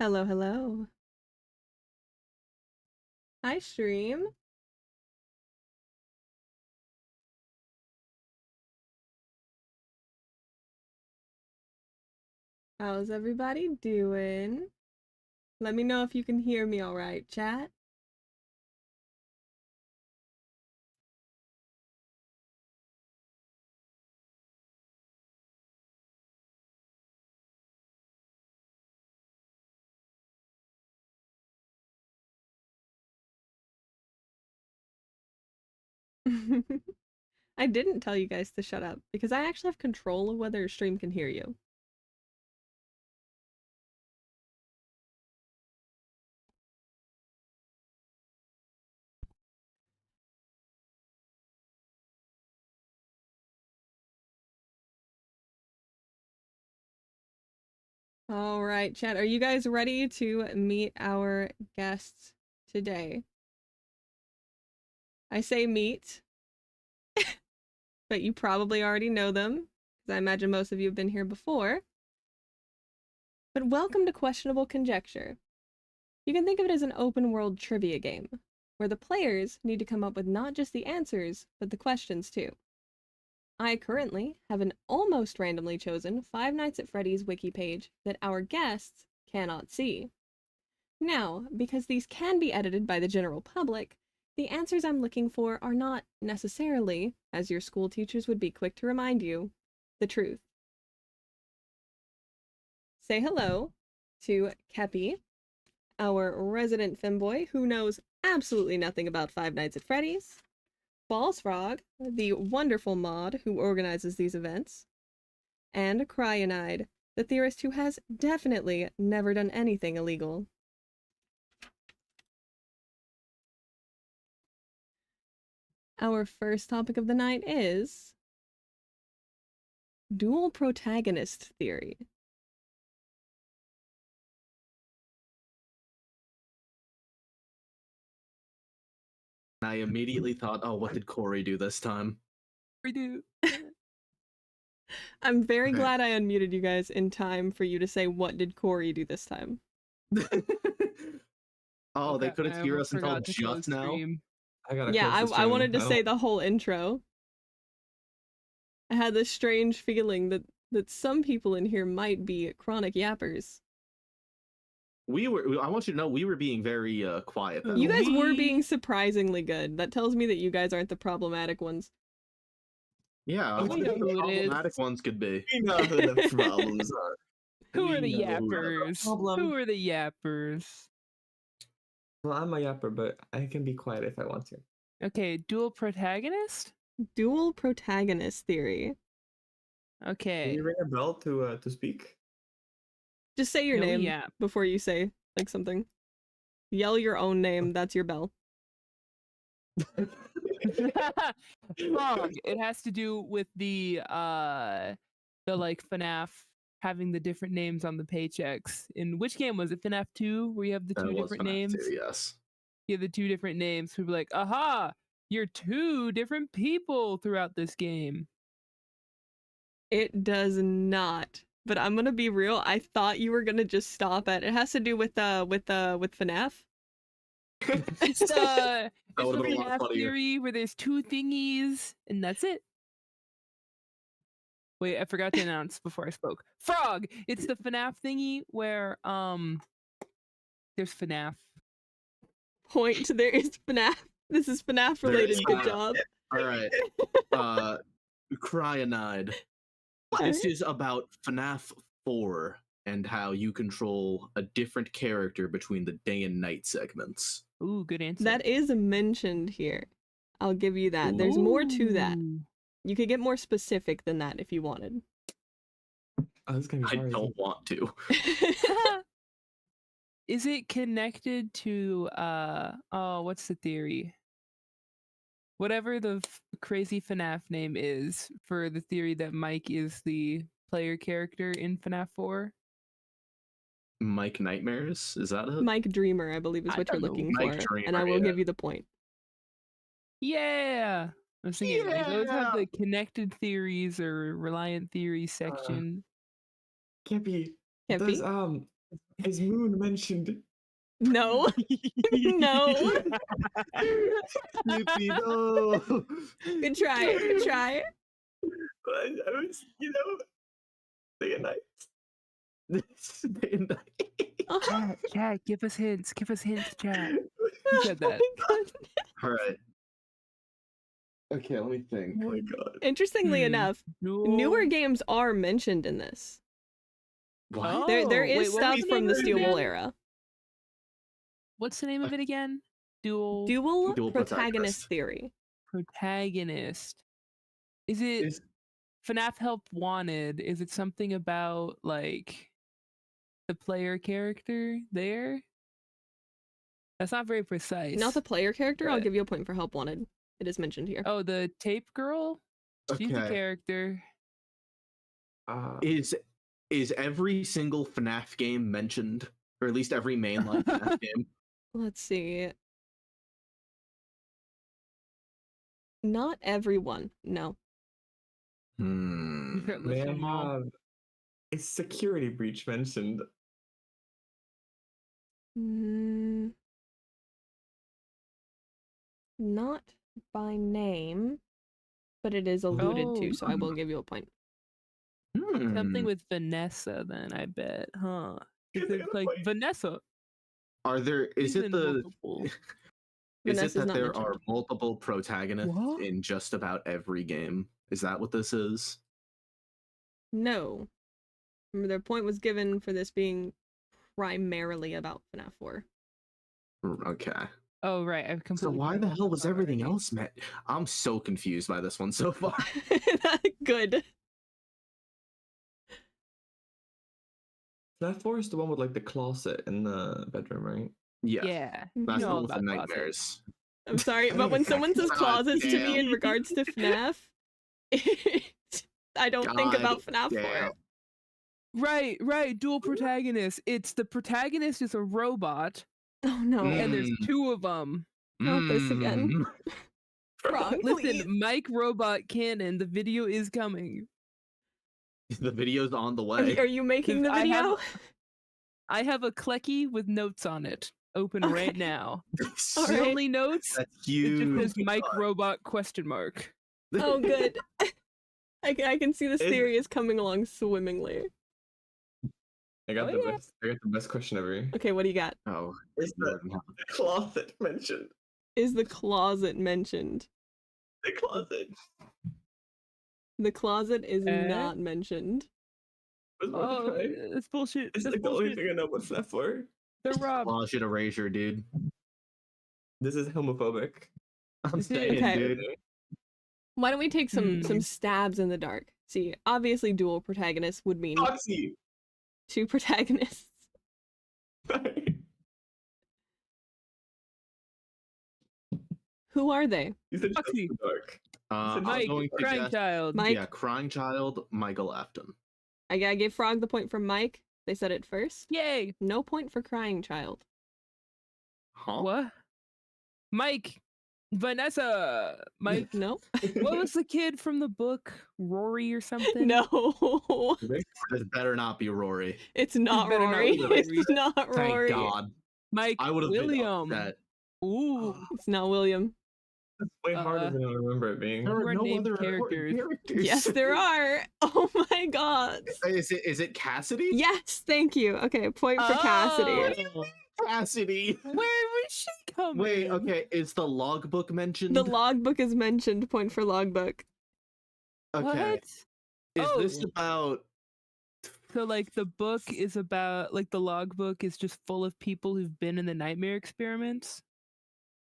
Hello, hello. Hi, stream. How's everybody doing? Let me know if you can hear me all right, chat. I didn't tell you guys to shut up because I actually have control of whether a stream can hear you. All right, chat. Are you guys ready to meet our guests today? I say meet, but you probably already know them because I imagine most of you have been here before. But welcome to Questionable Conjecture. You can think of it as an open world trivia game, where the players need to come up with not just the answers, but the questions too. I currently have an almost randomly chosen Five Nights at Freddy's wiki page that our guests cannot see. Now, because these can be edited by the general public, the answers I'm looking for are not necessarily, as your school teachers would be quick to remind you, the truth. Say hello to Kepi, our resident femboy who knows absolutely nothing about Five Nights at Freddy's, Balls Frog, the wonderful mod who organizes these events, and Cryanide, the theorist who has definitely never done anything illegal. Our first topic of the night is dual protagonist theory. I immediately thought, oh, what did Corey do this time? Redo. I'm very glad I unmuted you guys in time for you to say what did Corey do this time. Oh, they couldn't hear us until just now? I wanted to say the whole intro. I had this strange feeling that some people in here might be chronic yappers. I want you to know, we were being very quiet though. You guys were being surprisingly good. That tells me that you guys aren't the problematic ones. Yeah, We know the who it problematic is. ones could be. We know who the problems are. Who We are the know yappers? Who are the yappers? Well, I'm a yapper, but I can be quiet if I want to. Okay, dual protagonist? Dual protagonist theory. Can Okay. you ring a bell to speak? Just say your No name yap. before you say like something. Yell your own name, that's your bell. Wrong. It has to do with the like FNaF having the different names on the paychecks. In which game was it? FNaF 2, where you have the two different names? Too, yes. You have the two different names. People are like, aha, you're two different people throughout this game. It does not. But I'm gonna be real, I thought you were gonna just stop at it has to do with FNaF. It's the FNaF theory where there's two thingies and that's it. Wait, I forgot to announce before I spoke. Frog! It's the FNaF thingy where there's FNaF. Point, there is FNaF. This is FNaF related, good job. Alright. Cryanide. This is about FNaF 4 and how you control a different character between the day and night segments. Ooh, good answer. That is mentioned here. I'll give you that. There's more to that. You could get more specific than that if you wanted. Oh, this is gonna be hard. I don't want to. Is it connected to what's the theory? Whatever the crazy FNaF name is for the theory that Mike is the player character in FNaF 4? Mike Nightmares? Is that it? Mike Dreamer, I believe is what you're looking for. Dreamer, and I will give you the point. Yeah! I was thinking, like, those have the connected theories or reliant theories section. Kepi, Is Moon mentioned? No. No. Yippee, no. Good try. Good try. I was, day and night. Day and night. Chat, give us hints. Give us hints, chat. Oh said that. my God. All right. Okay, let me think. Oh my god. Interestingly enough, newer games are mentioned in this. What? There is wait, what stuff was the from name the of it Steel Wool again? era. What's the name of it again? Dual Dual Dual protagonist protagonist. theory. protagonist. Is it Is FNaF Help Wanted? Is it something about like the player character there? That's not very precise. Not the player character. I'll Right. give you a point for help wanted. It is mentioned here. Oh, the tape girl? She's the Okay. character. is every single FNAF game mentioned, or at least every mainline FNAF game? Let's see. Not everyone. No. Hmm. List May I them all. have a security breach mentioned? Mm, not by name, but it is alluded to, so I will give you a point. Something Hmm. with Vanessa, then I bet, huh? Is Is it it gonna like play? Vanessa? Is She's it in the multiple. is Vanessa's it that not there mentioned. are multiple protagonists What? in just about every game? Is that what this is? No. Remember, their point was given for this being primarily about FNAF 4. Okay. Oh right, I've So completely. why the forgot hell about was that everything already. else met? I'm so confused by this one so far. Good. That forest, the one with like the closet in the bedroom, right? Yeah. Yeah, That's you the know one with the about closets. nightmares. I'm sorry, but when someone says God closets to me in damn. regards to FNAF, I don't think God about FNAF 4. damn. Right. Dual protagonist. It's the protagonist is a robot, Oh no. and there's two of them. Not this again. Wrong, Listen, please. Mike Robot Canon. The video is coming. The video's on the Are way. you, are you making the I have- video? I have a Klecky with notes on it, open Okay. right now. All The right. only notes, That's it just huge. says Mike Robot question mark. Oh, good. I can see this Is- theory is coming along swimmingly. I got Oh, the yeah. best. I got the best question ever. Okay, what do you got? Oh, Is the closet mentioned? Is the closet mentioned? The closet. The closet is Eh? not mentioned. Was about to Oh, try. it's bullshit. It's That's like the only bullshit. thing I know what's that for. They're robbed. closet erasure, dude. This is homophobic. I'm This is- saying, Okay. dude. Why don't we take some Hmm. stabs in the dark? See, obviously dual protagonists would mean Foxy. two protagonists. Who are they? You said Foxy. just the dark. I'm Mike, going to crying guess, child. Mike, yeah, crying child, Michael Afton. I gave Frog the point for Mike. They said it first. Yay. No point for crying child. Huh? What? Mike. Vanessa. Mike. No. What was the kid from the book? Rory or something? No. This better not be Rory. It's not better not Rory. be Rory. It's not Thank Rory. God. Mike I would have been William. upset. Ooh. It's not William. That's way harder than I remember it being. There Who are are no named other important characters? characters. Yes, there are. Oh my god. Is it Cassidy? Yes, thank you. Okay, point for Cassidy. Oh. Cassidy. Where was she coming? Wait, okay. Is the logbook mentioned? The logbook is mentioned. Point for logbook. Okay. What? Is this Oh. about? So like the book is about like the logbook is just full of people who've been in the nightmare experiments,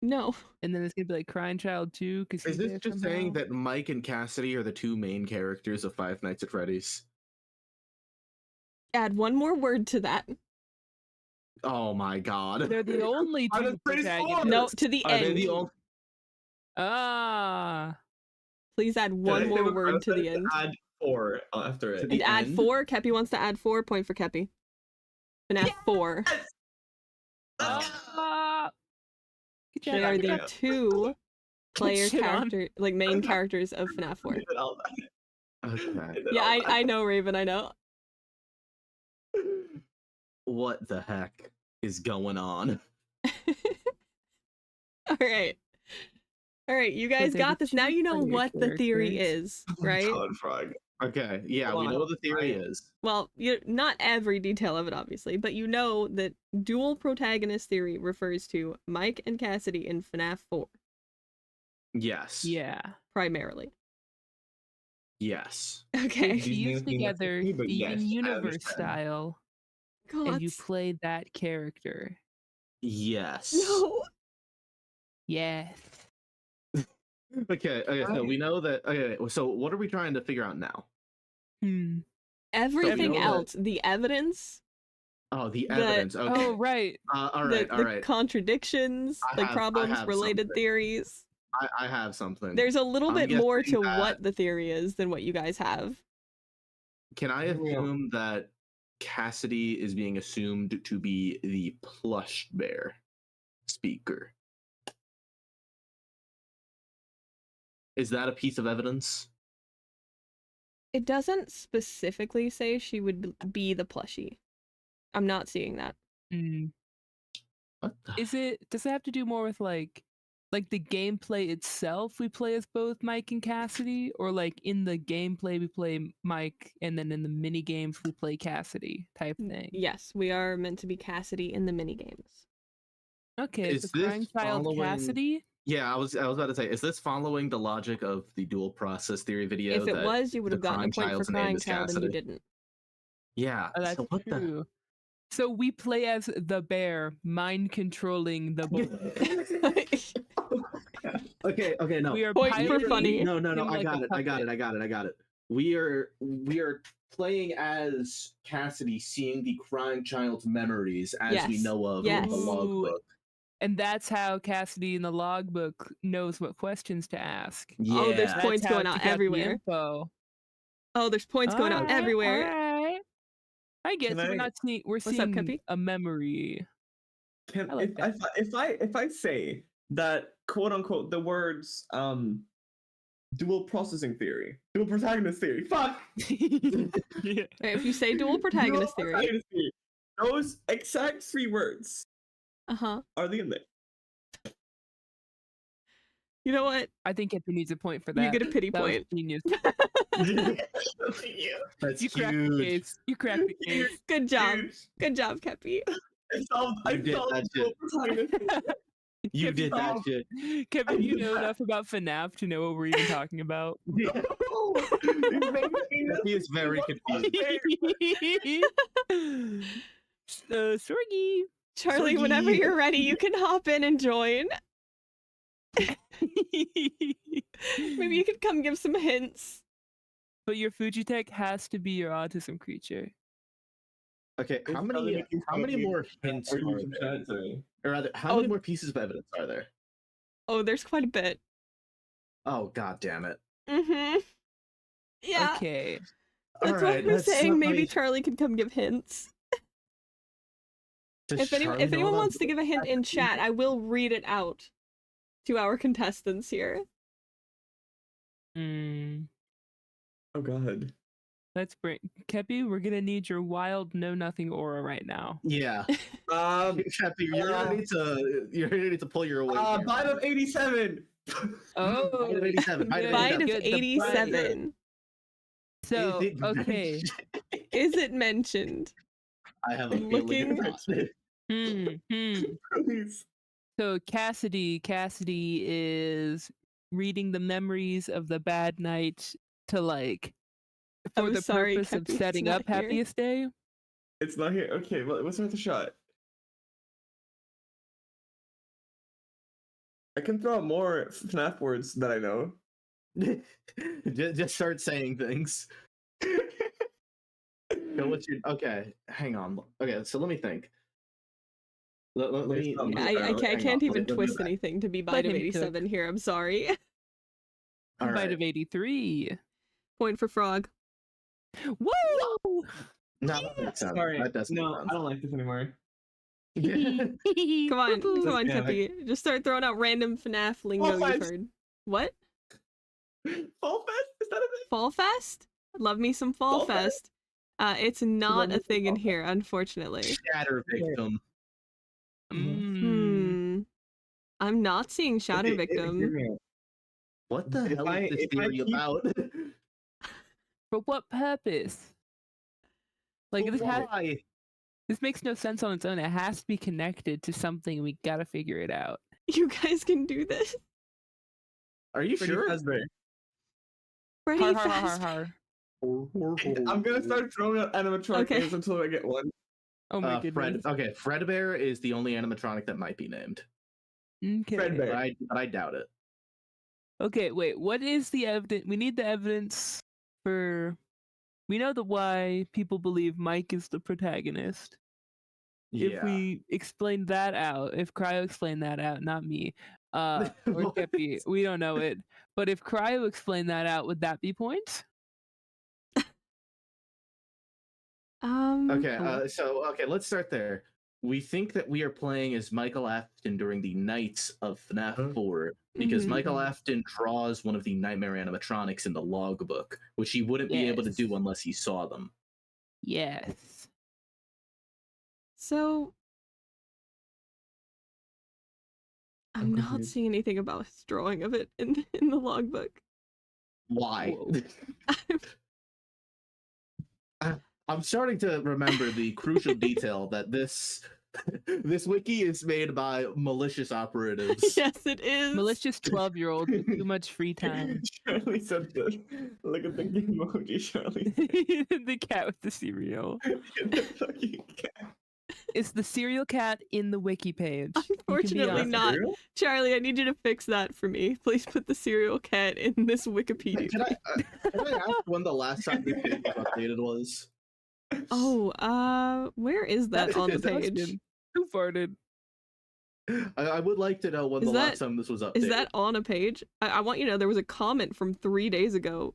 No. and then it's gonna be like Crying Child 2 because Is this just saying that Mike and Cassidy are the two main characters of Five Nights at Freddy's? Add one more word to that. Oh my God. they're the only Are two the Freddy's protagonists? No, to the Are they end. the only? Ah. Please add one more word to the end. Add 4 after it. To And the add end? 4. Kepi wants to add 4. Point for Kepi. And add 4. Ah. Good job, They are good the job. two player Shit on. character, like main characters of FNAF 4. Okay. Yeah, I know, Raven. I know. what the heck is going on? All right. All right, you guys there's got this. Now you know two what the theory characters. is, right? Solid frog. Okay, yeah, we know what the theory is. Well, not every detail of it, obviously, but you know that dual protagonist theory refers to Mike and Cassidy in FNaF 4, Yes. Yeah. primarily. Yes. Okay. These Fused names mean nothing together to me, but Steven yes, I Universe understand. style, God. and you play that character. Yes. No. Yes. Okay, so Right. we know that. Okay, so what are we trying to figure out now? Everything know that- else, the evidence, Oh, the The- evidence. Okay. Oh, right. All right. the contradictions, I like have problems related something. theories. I have something. There's a little I'm bit more guessing to that- what the theory is than what you guys have. Can I Yeah. assume that Cassidy is being assumed to be the plush bear speaker? Is that a piece of evidence? It doesn't specifically say she would be the plushie. I'm not seeing that. Mm. What the Does it have to do more with like the gameplay itself we play as both Mike and Cassidy, or like in the gameplay we play Mike and then in the mini games we play Cassidy type thing? Yes, we are meant to be Cassidy in the minigames. Okay, Is so this Crying Child following- Cassidy? Yeah, I was about to say, is this following the logic of the dual process theory video? If it that was, you would the have gotten a crying point for child's name Crying is Child, and you Cassidy? didn't. Yeah. Oh, that's so what the? true. So we play as the bear, mind controlling the boy. Okay, no. We are Point for piloting funny. No, him I like a got it. puppet. We are playing as Cassidy, seeing the crying child's memories as we Yes, know of yes. in the Ooh. logbook. And that's how Cassidy in the logbook knows what questions to ask. Yeah. Oh, there's That's points how going to out get the everywhere. info. Oh, there's points going out Alright, everywhere. alright. I get Can so we're I- not seeing we're What's up, seeing Kepi? a memory. Can I like that. if I say that quote unquote the words dual processing theory, dual protagonist theory, fuck. Yeah. Right, if you say dual protagonist Dual theory, protagonist theory, those exact 3 words uh-huh. are the index. You know what? I think Kepi needs a point for that. You get a pity That was point. genius. That's You cracked the huge. case. You cracked the case. Good job. Dude, Good job, Kepi. I You did solved that dual shit. protagonist theory. You Kevin, did that solved- shit. Kevin, you know enough about FNaF to know what we're even talking about. You made me He is very confused. Sorgy. Charlie, whenever Sorry. you're ready, you can hop in and join. Maybe you could come give some hints. But your Fujitech has to be your autism creature. Okay, how It's probably many making fun of me. more hints Or you are can there? chat to me. Or rather, how Oh, many more pieces of evidence are there? Oh, there's quite a bit. Oh, god damn it. Mm-hmm. Yeah. Okay. That's All why right, we're let's saying not maybe like- Charlie could come give hints. Does If Charlie if know anyone about wants to dual give a hint in process chat, I will read it out to our contestants here. Oh god. Let's bring Kepi, we're gonna need your wild know nothing aura right now. Yeah. Kathy, you're ready to pull your weight. here. Bite of 87. Oh, Bite of 87. Bite of Bite of good, the bite. 87. So, Is it okay. Is it mentioned? I have a Looking- feeling it's not. Please. So Cassidy is reading the memories of the bad night to like for I'm the sorry, purpose of Kepi, it's setting not up here. Happiest Day. It's not here. Okay, well, what's worth a shot? I can throw out more FNAF words that I know. Just start saying things. Okay, hang on. Okay, so let me think. Let me. There's I hang can't on, even let me twist go back. anything to be Let bite of him 87 here. I'm sorry. All Bite right. of 83. Point for frog. Woo! No, that makes sense. Sorry. That does No, make I don't like this anymore. sense. Come on, come on, Yeah, Kepi. Just start throwing out random FNAF lingo Oh, you've fudge. heard. What? Fall Fest? Is that a thing? Fall Fest? Love me some Fall Fall Fest? Fest. It's not a need to thing in talk here, unfortunately. Shatter victim. I'm not seeing Shatter Hear Victim. me out. What the hell is this if I theory keep- about? For what purpose? Like Why? this makes no sense on its own. It has to be connected to something. We gotta figure it out. You guys can do this. Are you Freddy sure? Fazbear. Freddy Har har har har Fazbear. har. I'm gonna start throwing out animatronic Okay. names until I get one. Oh my goodness. Okay, Fredbear is the only animatronic that might be named. Okay. Fredbear. But I doubt it. Okay, wait. What is the evidence? We need the evidence for. We know the why people believe Mike is the protagonist. If we explain that out, if Cryo explained that out, not me, or What? Kepi, we don't know it. But if Cryo explained that out, would that be points? Okay, okay, let's start there. We think that we are playing as Michael Afton during the nights of FNaF 4 because Mhm. Michael Afton draws one of the nightmare animatronics in the logbook, which he wouldn't be able to do Yes. unless he saw them. Yes. So I'm not confused. seeing anything about his drawing of it in the logbook. Why? Whoa. I'm starting to remember the crucial detail that this wiki is made by malicious operatives. Yes, it is. Malicious 12-year-old with too much free time. Shirley said this. Look at the emoji, Shirley. The cat with the cereal. The fucking cat. It's the cereal cat in the wiki page. You can be Unfortunately honest. not. Cereal? Charlie, I need you to fix that for me. Please put the serial cat in this Wikipedia. Can I ask when the last time this page was updated was? Oh, where is that on the is that page? Who farted? I would like to know when Is the that- last time this was updated. Is that on a page? I want you to know there was a comment from 3 days ago.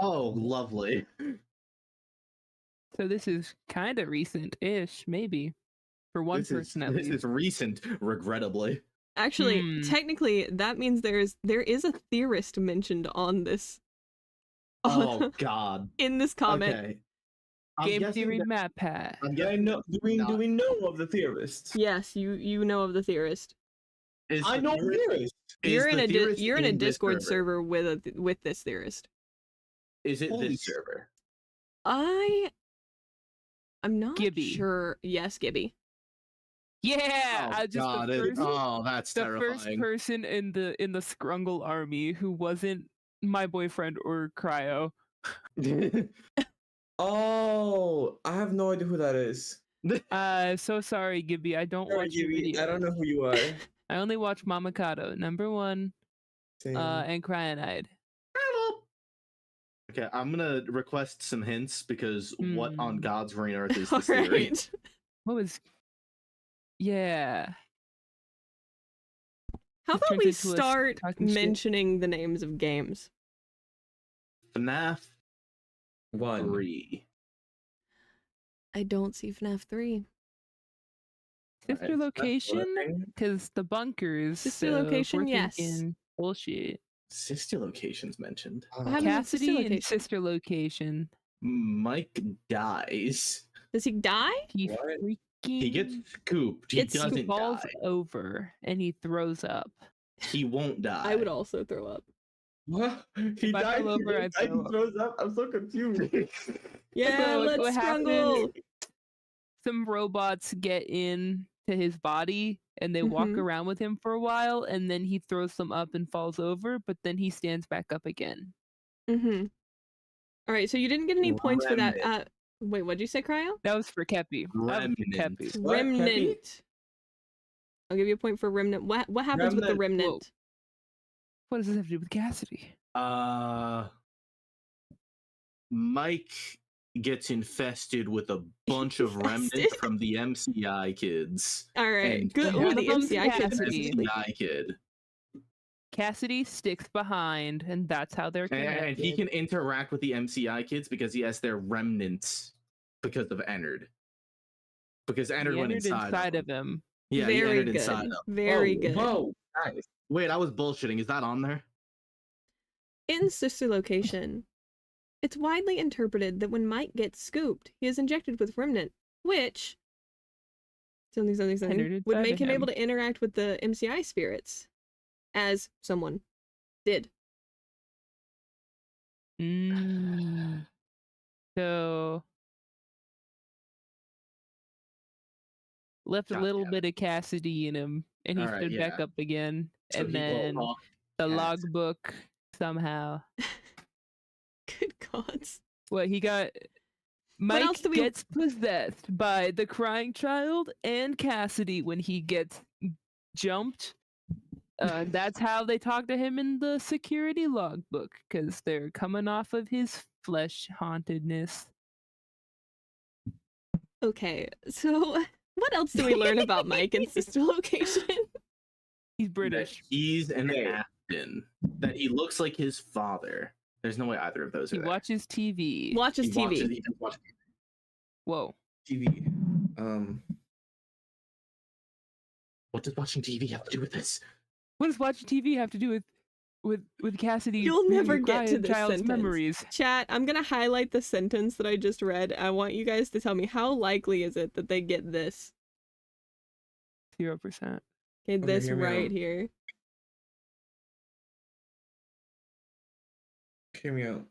Oh, lovely. So this is kind of recent-ish, maybe. For one person at This least. is recent, regrettably. Actually, technically, that means there is a theorist mentioned on this. Oh God. In this comment. Okay. I'm Game guessing theory that- map pad. I'm Yeah, I guessing know. Do we know of the theorists? Yes, you know of the theorist. is I the know theorist- theorists. is You're in the a theorist you're in a this Discord server with this theorist. Is it Holy this shit. server? I'm not Gibby. sure. Yes, Gibby. Yeah, Oh I just God! the first, That's the first terrifying. person in the Scrungle army who wasn't my boyfriend or Cryo. Oh, I have no idea who that is. So sorry, Gibby. I don't Sorry, watch your Gibby, videos. I don't know who you are. I only watch Mamakado, #1, Same. and Cryanide. Okay, I'm gonna request some hints because what on Hmm. God's green earth is All this theory? right. What was? Yeah. How It about turns we into us start talking shit. mentioning the names of games? FNaF One. 3. I don't see FNAF 3. Sister Alright, location? thing. Because the bunkers. Sister so if location, we're yes. thinking Bullshit. Sister locations mentioned. What happened with Sister Cassidy and location? sister location. Mike dies. Does he die? He What? freaking He gets scooped. He Gets doesn't falls die. over and he throws up. He won't die. I would also throw up. What? He If I died. fell over, I'd He throw up. throws up. I'm so confused. Yeah, Look let's what happened. scrungle. Some robots get in to his body and they walk Mhm. around with him for a while and then he throws them up and falls over, but then he stands back up again. Mm-hmm. All right, so you didn't get any points for that. Remnant. Wait, what'd you say, Cryo? That was for Kepi. That was for Remnant. Kepi. What, Kepi? Remnant. I'll give you a point for remnant. What happens with the Remnant. remnant? What does this have to do with Cassidy? Mike gets infested with a bunch of remnants Infested? from the MCI kids. All right, And good. one Ooh, of the them's MCI kids. Cassidy. specifically. MCI kid. Cassidy sticks behind and that's how they're connected. And he can interact with the MCI kids because he has their remnants because of Ennard. Because He Ennard went entered inside of him. Yeah, he Very entered good. inside them. Very Whoa, good. Whoa, nice. Wait, I was bullshitting. Is that on there? In sister location, It's widely interpreted that when Mike gets scooped, he is injected with Remnant, which something Entered would inside make of him him. able to interact with the MCI spirits, as someone did. So left a God little damn bit of Cassidy in him, and he All right, stood back yeah. up again. So And he will then talk the cat. logbook somehow. Good gods. What he got? What else Mike do we- gets possessed by the crying child and Cassidy when he gets jumped. That's how they talk to him in the security logbook, because they're coming off of his flesh hauntedness. Okay, so what else do we learn about Mike and sister location? He's That British. he's an Okay. Afton. That he looks like his father. There's no way either of those He are there. watches TV. Watches He TV. watches, he does watch Whoa. TV. What does watching TV have to do with this? What does watching TV have to do with Cassidy? You'll being never a get to crying this child's sentence. memories. Chat, I'm gonna highlight the sentence that I just read. I want you guys to tell me how likely is it that they get this. 0%. Okay, this hear me right out. here. Hear me out.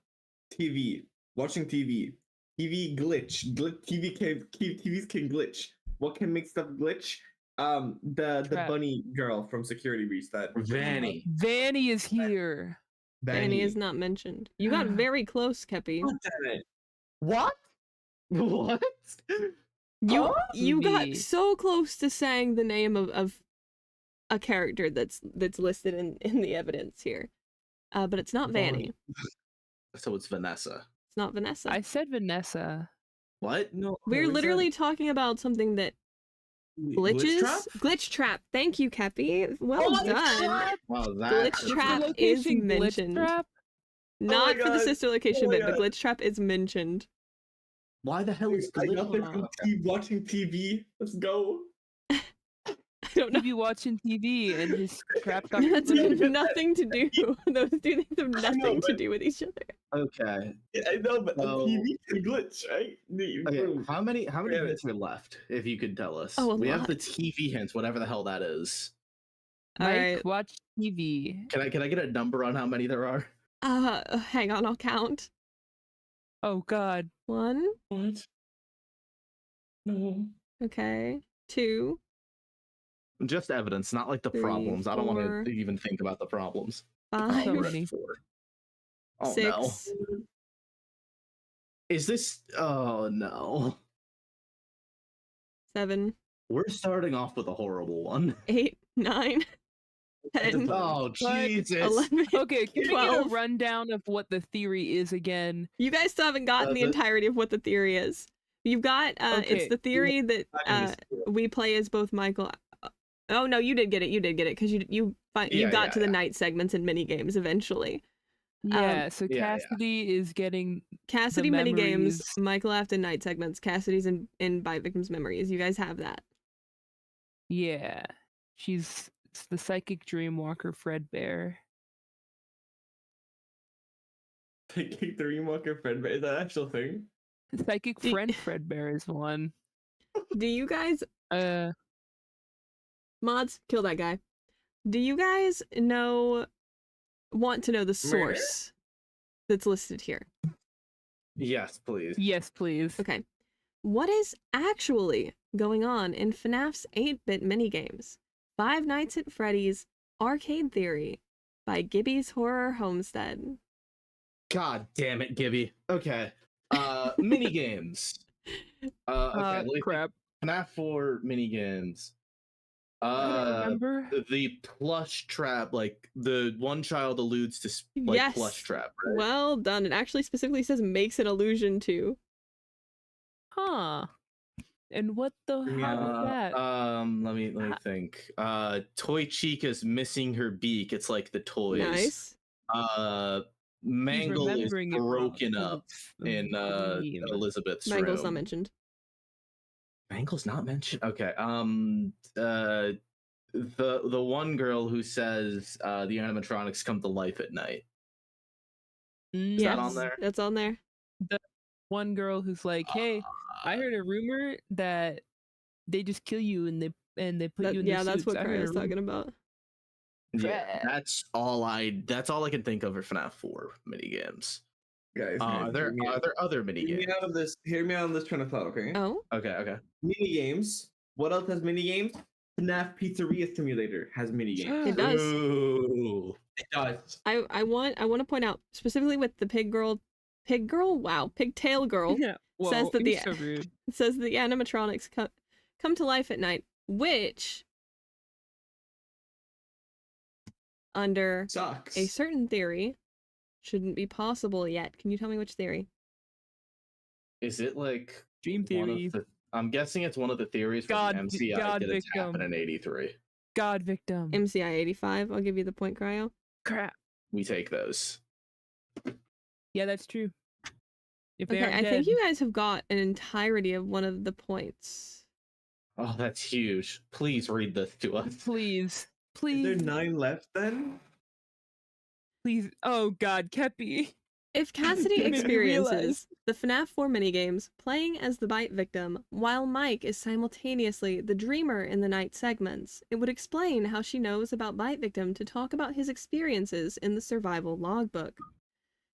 TV. Watching TV. TV glitch. TVs can glitch. What can make stuff glitch? The Trap. bunny girl from Security Breach that Vanny. Vanny is here. Danny is not mentioned. You got very close, Kepi. God damn it. What? What? You got TV. so close to saying the name of a character that's listed in the evidence here. But it's not Vanny. So it's Vanessa. It's not Vanessa. I said Vanessa. What? No. We're who is literally that? talking about something that Glitch glitches. trap? Glitch trap. Thank you, Kepi. Well my done. Wow, Glitch Sister trap is location glitch mentioned. trap? Not for the God. sister location Oh my bit, but God. glitch trap is mentioned. Why the hell is I got this Glitch? from watching TV. Let's go. I don't know. He be watching TV and his trap got That's glitched. nothing to do. Those two things have nothing to but- do with each other. Okay. Yeah, I know, but So- TV can glitch, right? Okay. Boom. How many Yeah. hints are left? If you could tell us. Oh, a we have lot. the TV hints, whatever the hell that is. All Mike right. watch TV. Can I get a number on how many there are? Hang on, I'll count. Oh God. 1, What? No. okay, 2, Just evidence, not like the 3, problems. I don't 4, want to even think about the problems. 5, So we're many. at 4. Oh 6, no. Is this? Oh no. 7, We're starting off with a horrible one. 8, 9, 10, Oh Jesus. 11. Okay, can we get a 12. rundown of what the theory is again? You guys still haven't gotten the the- entirety of what the theory is. You've got it's Okay. the theory that we play as both Michael. Oh no, you did get it because you got to the night segments and mini games eventually. Yeah, so yeah. Cassidy is getting Cassidy mini games, memories. Michael after night segments, Cassidy's in by victims' memories. You guys have that. yeah. She's the psychic dreamwalker Fredbear. Taking the Remwalker friend, is that an actual thing? Psychic Do- friend Fredbear is one. Do you guys mods kill that guy? Do you guys want to know the Murder. source that's listed here? Yes, please. Yes, please. Okay. What is actually going on in FNAF's 8-bit minigames? Five Nights at Freddy's Arcade Theory by Gibby's Horror Homestead. God damn it, Gibby. Okay. Mini games. Okay. let me Crap. think. FNAF 4 mini games. I don't remember. The plush trap, like the one child alludes to like Yes. plush trap, right? Well done. It actually specifically says makes an allusion to. Huh. And what the hell is that? Let me think. Toy Chica's missing her beak. It's like the toys. Nice. He's Mangle is remembering it wrong broken because up it's the in dream. Elizabeth's Mangle's room. not mentioned. Mangle's not mentioned. Okay. The one girl who says the animatronics come to life at night. Is that on there? That's on there. The one girl who's like, "Hey, I heard a rumor that they just kill you and they put you in their Yeah, that's suits. what I heard Cryo's a rumor." talking about. Yeah, Crap. that's all I can think of for FNAF 4 minigames. Guys, Are there other hear me minigames? out of this. Hear me out on this train of thought, okay? Oh, Okay. Mini games. What else has mini games? FNAF Pizzeria Simulator has mini games. it does. Ooh. It does. I want to point out specifically with the pigtail girl. Yeah. Whoa, Says that you're the- so rude. It says the animatronics come to life at night, which under Sucks. a certain theory shouldn't be possible yet. Can you tell me which theory? Is it like Dream one theory. of the, I'm guessing it's one of the theories from God- MCI God that it's victim. happened in 83. God victim. MCI 85. I'll give you the point, Cryo. Crap. We take those. Yeah, that's true. If they Okay, aren't I think dead. you guys have got an entirety of one of the points. Oh, that's huge. Please read this to us. Please. Is there Please. 9 left then? Please. Oh God, Kepi. If Cassidy You made me realize. experiences the FNAF 4 minigames playing as the bite victim, while Mike is simultaneously the dreamer in the night segments, it would explain how she knows about bite victim to talk about his experiences in the survival logbook.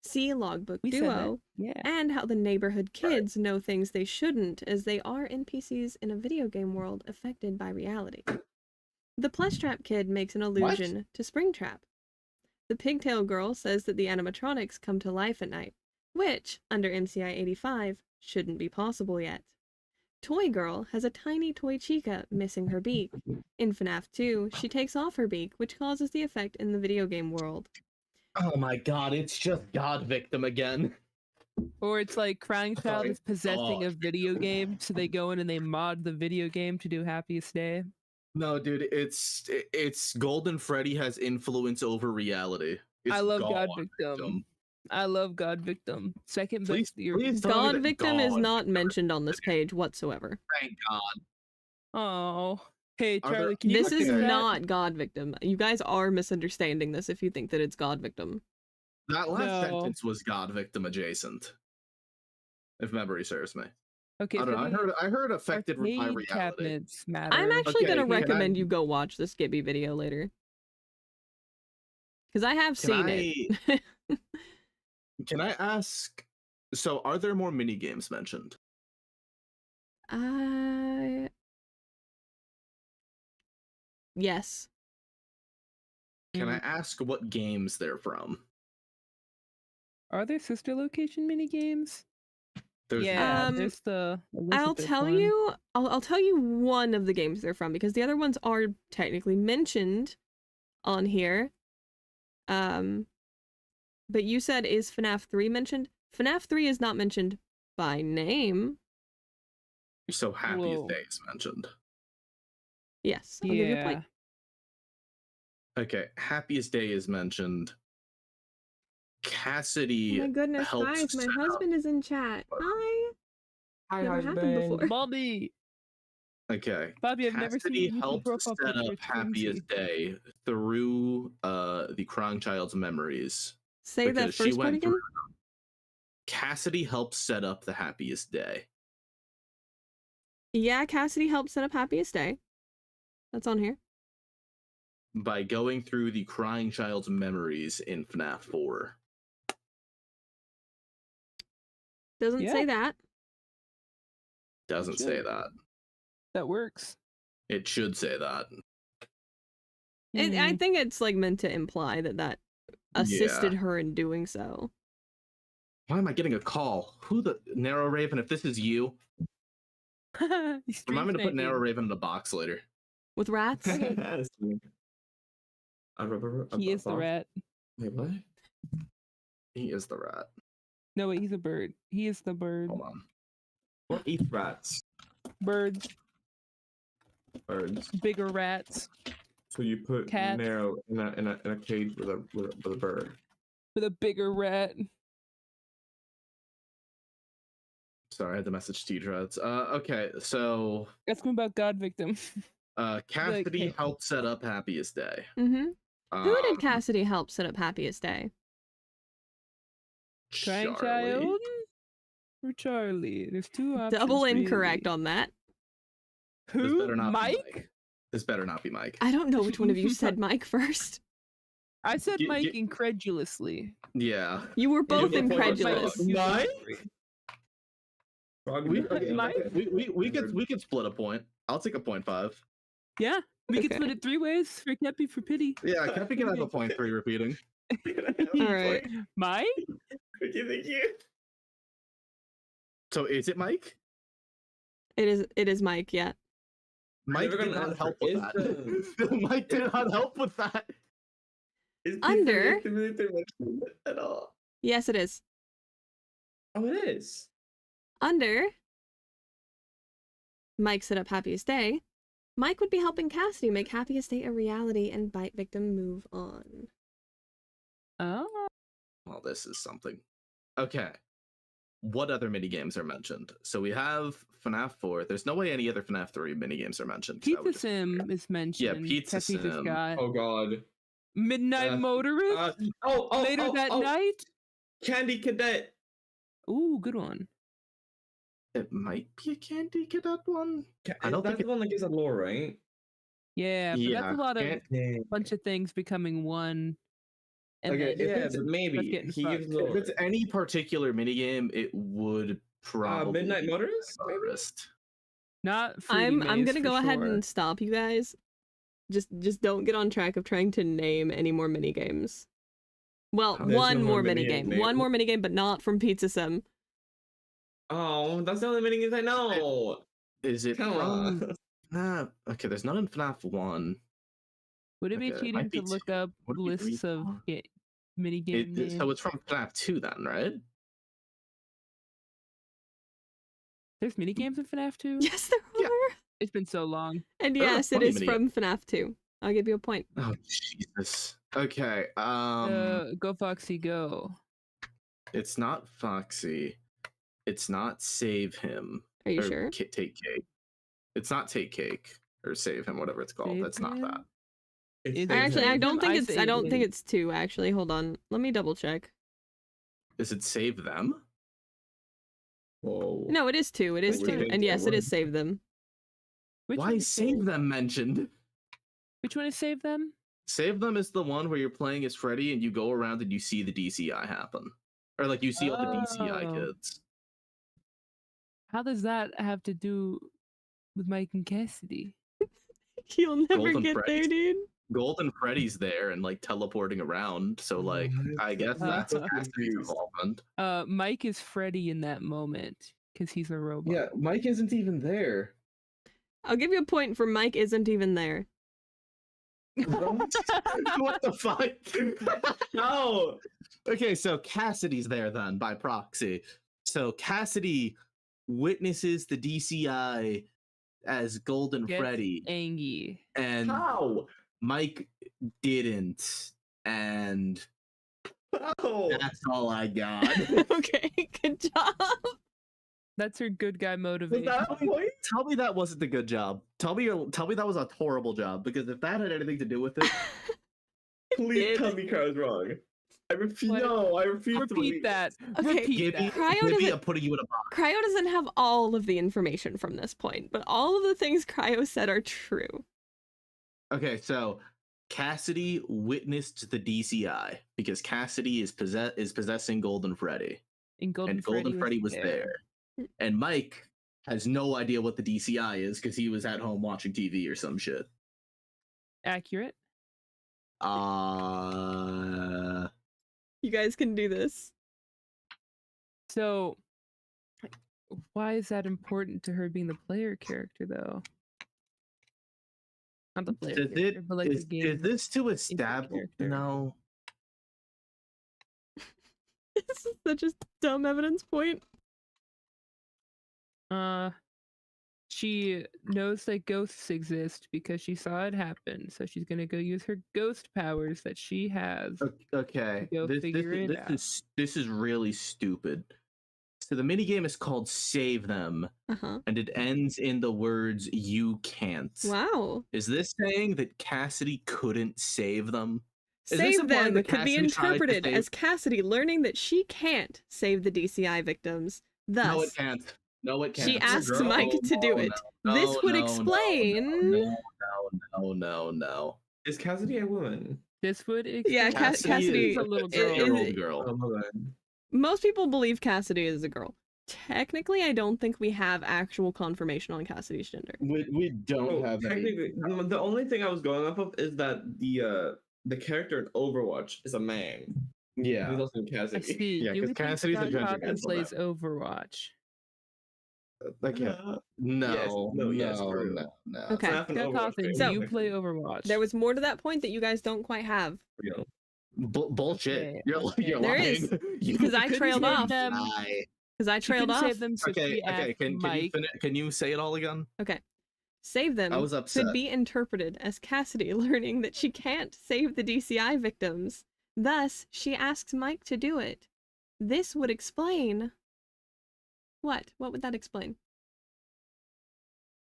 See logbook We said that. duo, Yeah. and how the neighborhood kids know things they shouldn't as they are NPCs in a video game world affected by reality. The plush trap kid makes an allusion to Springtrap. The pigtail girl says that the animatronics come to life at night, which, under MCI 85, shouldn't be possible yet. Toy Girl has a tiny toy chica missing her beak. In FNAF 2, she takes off her beak, which causes the effect in the video game world. Oh my god, it's just God Victim again. Or it's like Crying Child my is possessing a God. video game, so they go in and they mod the video game to do Happiest Day. No, dude, it's Golden Freddy has influence over reality. I love God God Victim. I love God Victim. Second Please- best theory. please tell me God that Victim is God not mentioned on this page whatsoever. Thank God. Oh. Hey Are there- Charlie, can you This look is into that? not God Victim. You guys are misunderstanding this if you think that it's God Victim. That last No. sentence was God Victim adjacent. If memory serves me. Okay, I don't for know. the I heard affected by arcade reality. cabinets matter. I'm actually Okay, going to can I- recommend you go watch the Skippy video later. Because I have Can seen it. Can I ask? So, are there more mini games mentioned? Yes. Can I ask what games they're from? Are there sister location mini games? There's Yeah, Um, there's the. I'll Elizabeth tell one. you. I'll tell you one of the games they're from because the other ones are technically mentioned on here. But you said is FNAF 3 mentioned? FNAF 3 is not mentioned by name. so Happiest Whoa. Day is mentioned. Yes, I'll give you a Yeah. point. Okay, Happiest Day is mentioned. Oh Cassidy my goodness, helps guys, my set up- husband is in chat. Hi. Hi, Never happened before. Bobby. Okay. Bobby, I've never seen Cassidy your YouTube helped profile set picture. up It's crazy. Happiest Day through the Crying Child's memories. Say that because she first part went again. through. Cassidy helped set up the Happiest Day. Yeah, Cassidy helped set up Happiest Day. That's on here. By going through the Crying Child's memories in FNAF 4. Doesn't Yeah. say that. Doesn't say Should. that. That works. It should say that. I Hmm. think it's like meant to imply that assisted her in doing so. Why am I getting a call? Who the Narrow Raven? If this is you, He's remind me to put stream Narrow sniping. Raven in a box later. With rats? That's me. He is the rat. Wait, what? He is the rat. No, wait, he's a bird. He is the bird. Hold on. What eats rats? Birds, Birds. bigger rats So you put Cats. Nero in a cage with a bird. with a bigger rat. Sorry, I had to message T-Dreads. Okay, so That's me about God Victim. Cassidy hey. helped set up Happiest Day. Mm-hmm. Who did Um, Cassidy help set up Happiest Day? Crying Charlie. child or Charlie? There's two options. Double incorrect really. on that. This Who? better not be Mike? Mike. This better not be Mike. I don't know which one of you said Mike first. I said Get- Mike get- incredulously. Yeah. You were both get the point of incredulous. Mike? Mike? We could split a point. I'll take a 0.5. Yeah, we could Okay. split it 3 ways for Kepi for pity. Yeah, Cappy can have a 0.3 repeating. All right. Mike? Thank you. So is it Mike? It is Mike, yeah. Mike never did gonna not answer. help with Is that. Mike did not help with that. Is Under- mentioned at all? Yes, it is. Oh, it is. Under Mike set up Happiest Day, Mike would be helping Cassidy make Happiest Day a reality and Bite Victim move on. Oh. Well, this is something. Okay. What other minigames are mentioned? So we have FNaF 4. There's no way any other FNaF 3 minigames are mentioned. 'cause that would Pizza just- Sim is mentioned. Pizza Kepi just Sim. got Oh God. Midnight Motorist later that night. Candy Cadet. Ooh, good one. It might be a Candy Cadet one. I don't That's think the one that gives that lore, right? Yeah, but that's a lot of Yeah. bunch of things becoming one. And Okay, then yeah, that's but maybe getting he fucked. gives if lore. it's any particular minigame, it would probably Midnight be Motorist, maybe? Motorist. Not I'm Fruity gonna Maze go for ahead sure. and stop you guys. Just don't get on track of trying to name any more minigames. Well, There's one no more more minigame minigame. name. One more minigame, but not from Pizza Sim. Oh, that's the only minigames I know. Is it Come from? on. Okay, there's none in FNaF 1. Would it be Okay, it cheating might be to look two. up Would it be lists three? of minigame names? So it's from FNaF 2 then, right? There's minigames in FNAF 2? Yes, there Yeah. are. It's been so long. And There are yes, it plenty is of from FNaF 2. I'll give you a point. Oh Jesus. Okay. Go Foxy Go. It's not Foxy. It's not Save Him. Are you or sure? Take Cake. It's not Take Cake or Save Him, whatever it's called. Save That's not Him? that. Is Actually, I Save don't Him? think I it's. I saved don't think it. it's 2. Actually, hold on. Let me double check. Is it Save Them? Whoa. No, it is 2. It is Wait, 2. wait, And yes, it wait. is Save Them. Which Why one is Save Them mentioned? Which one is Save Them? Save Them is the one where you're playing as Freddy and you go around and you see the DCI happen. Or like you see all the DCI Oh. kids. How does that have to do with Mike and Cassidy? You'll never Golden get there, Freddy's. dude. Golden Freddy's there and like teleporting around, so like I guess that's Cassidy's involvement. Mike is Freddy in that moment because he's a robot. Yeah, Mike isn't even there. I'll give you a point for Mike isn't even there. What the fuck? No. Okay, so Cassidy's there then by proxy. So Cassidy witnesses the DCI as Golden Gets Freddy, Angie. and How? Mike didn't, and How? that's all I got. Okay, good job. That's her good guy Was motivation. that a point? Tell me that wasn't a good job. Tell me that was a horrible job, because if that had anything to do with it, Please did. tell me Cryo's wrong. I refuse. What? No, I refuse to Repeat believe that. Okay, Repeat Gibby, that. Cryo Gibby, doesn't- I'm putting you in a box. Cryo doesn't have all of the information from this point, but all of the things Cryo said are true. Okay, so Cassidy witnessed the DCI because Cassidy is possessing Golden Freddy, And Golden, and Golden Freddy was there. And Mike has no idea what the DCI is because he was at home watching TV or some shit. Accurate. You guys can do this. So, why is that important to her being the player character, though? Not the player Does character, it but like is, the game. is this to establish? character. No. This is such a dumb evidence point. She knows that ghosts exist because she saw it happen, so she's gonna go use her ghost powers that she has. Okay. Go figure it out. This is really stupid. So the minigame is called Save Them, Uh-huh. and it ends in the words "you can't." Wow. Is this saying that Cassidy couldn't save them? this Save implying them that could be Cassidy tried to interpreted save- as Cassidy learning that she can't save the DCI victims. Thus, No, it can't. No, it can't. she asks girl. Mike to do it. This would explain. No. Is Cassidy a woman? This would Yeah, explain. Cassidy is a little is- girl. 10-year-old girl. Oh my god. Most people believe Cassidy is a girl. Technically, I don't think we have actual confirmation on Cassidy's gender. We don't Oh, have any. technically, the only thing I was going off of is that the character in Overwatch is a man. He's Yeah. also I Cassidy. see. Yeah, Do 'cause we think Cassidy's a Scott gender Cawthon cancel plays that. Overwatch? Okay. Yes, No. no, yes, no, for real. no, no. Okay. FNaF and Scott Overwatch Cawthon, games, do you technically, play Overwatch? There was more to that point that you guys don't quite have. you know. Bullshit. Okay, You're okay. you're There lying. is, You because I couldn't trailed save off. them. lie. Because I She trailed couldn't off. save them, so Okay. she asked Can you Mike. can you say it all again? Save them I was upset. could be interpreted as Cassidy learning that she can't save the DCI victims. Thus, she asks Mike to do it. This would explain... What? What would that explain?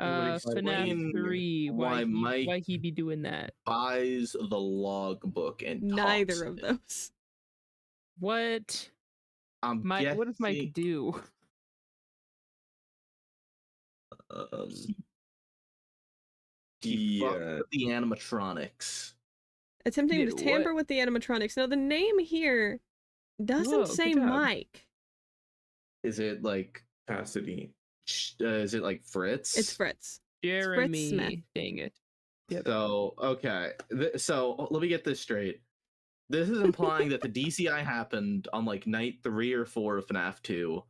would FNaF explain 3. why Mike why he be doing that? buys the logbook and Neither talks of it. those. What? I'm Mike, what does Mike guessing- do? He fucked Yeah. with the animatronics. Attempting Yeah, to tamper with the animatronics. Now, the name here doesn't Whoa, say good job. Mike. Is it like Cassidy. is it like Fritz? It's Fritz. Jeremy. Smith. Dang it. Yep. So okay, so let me get this straight. This is implying that the DCI happened on like night 3 or 4 of FNaF 2,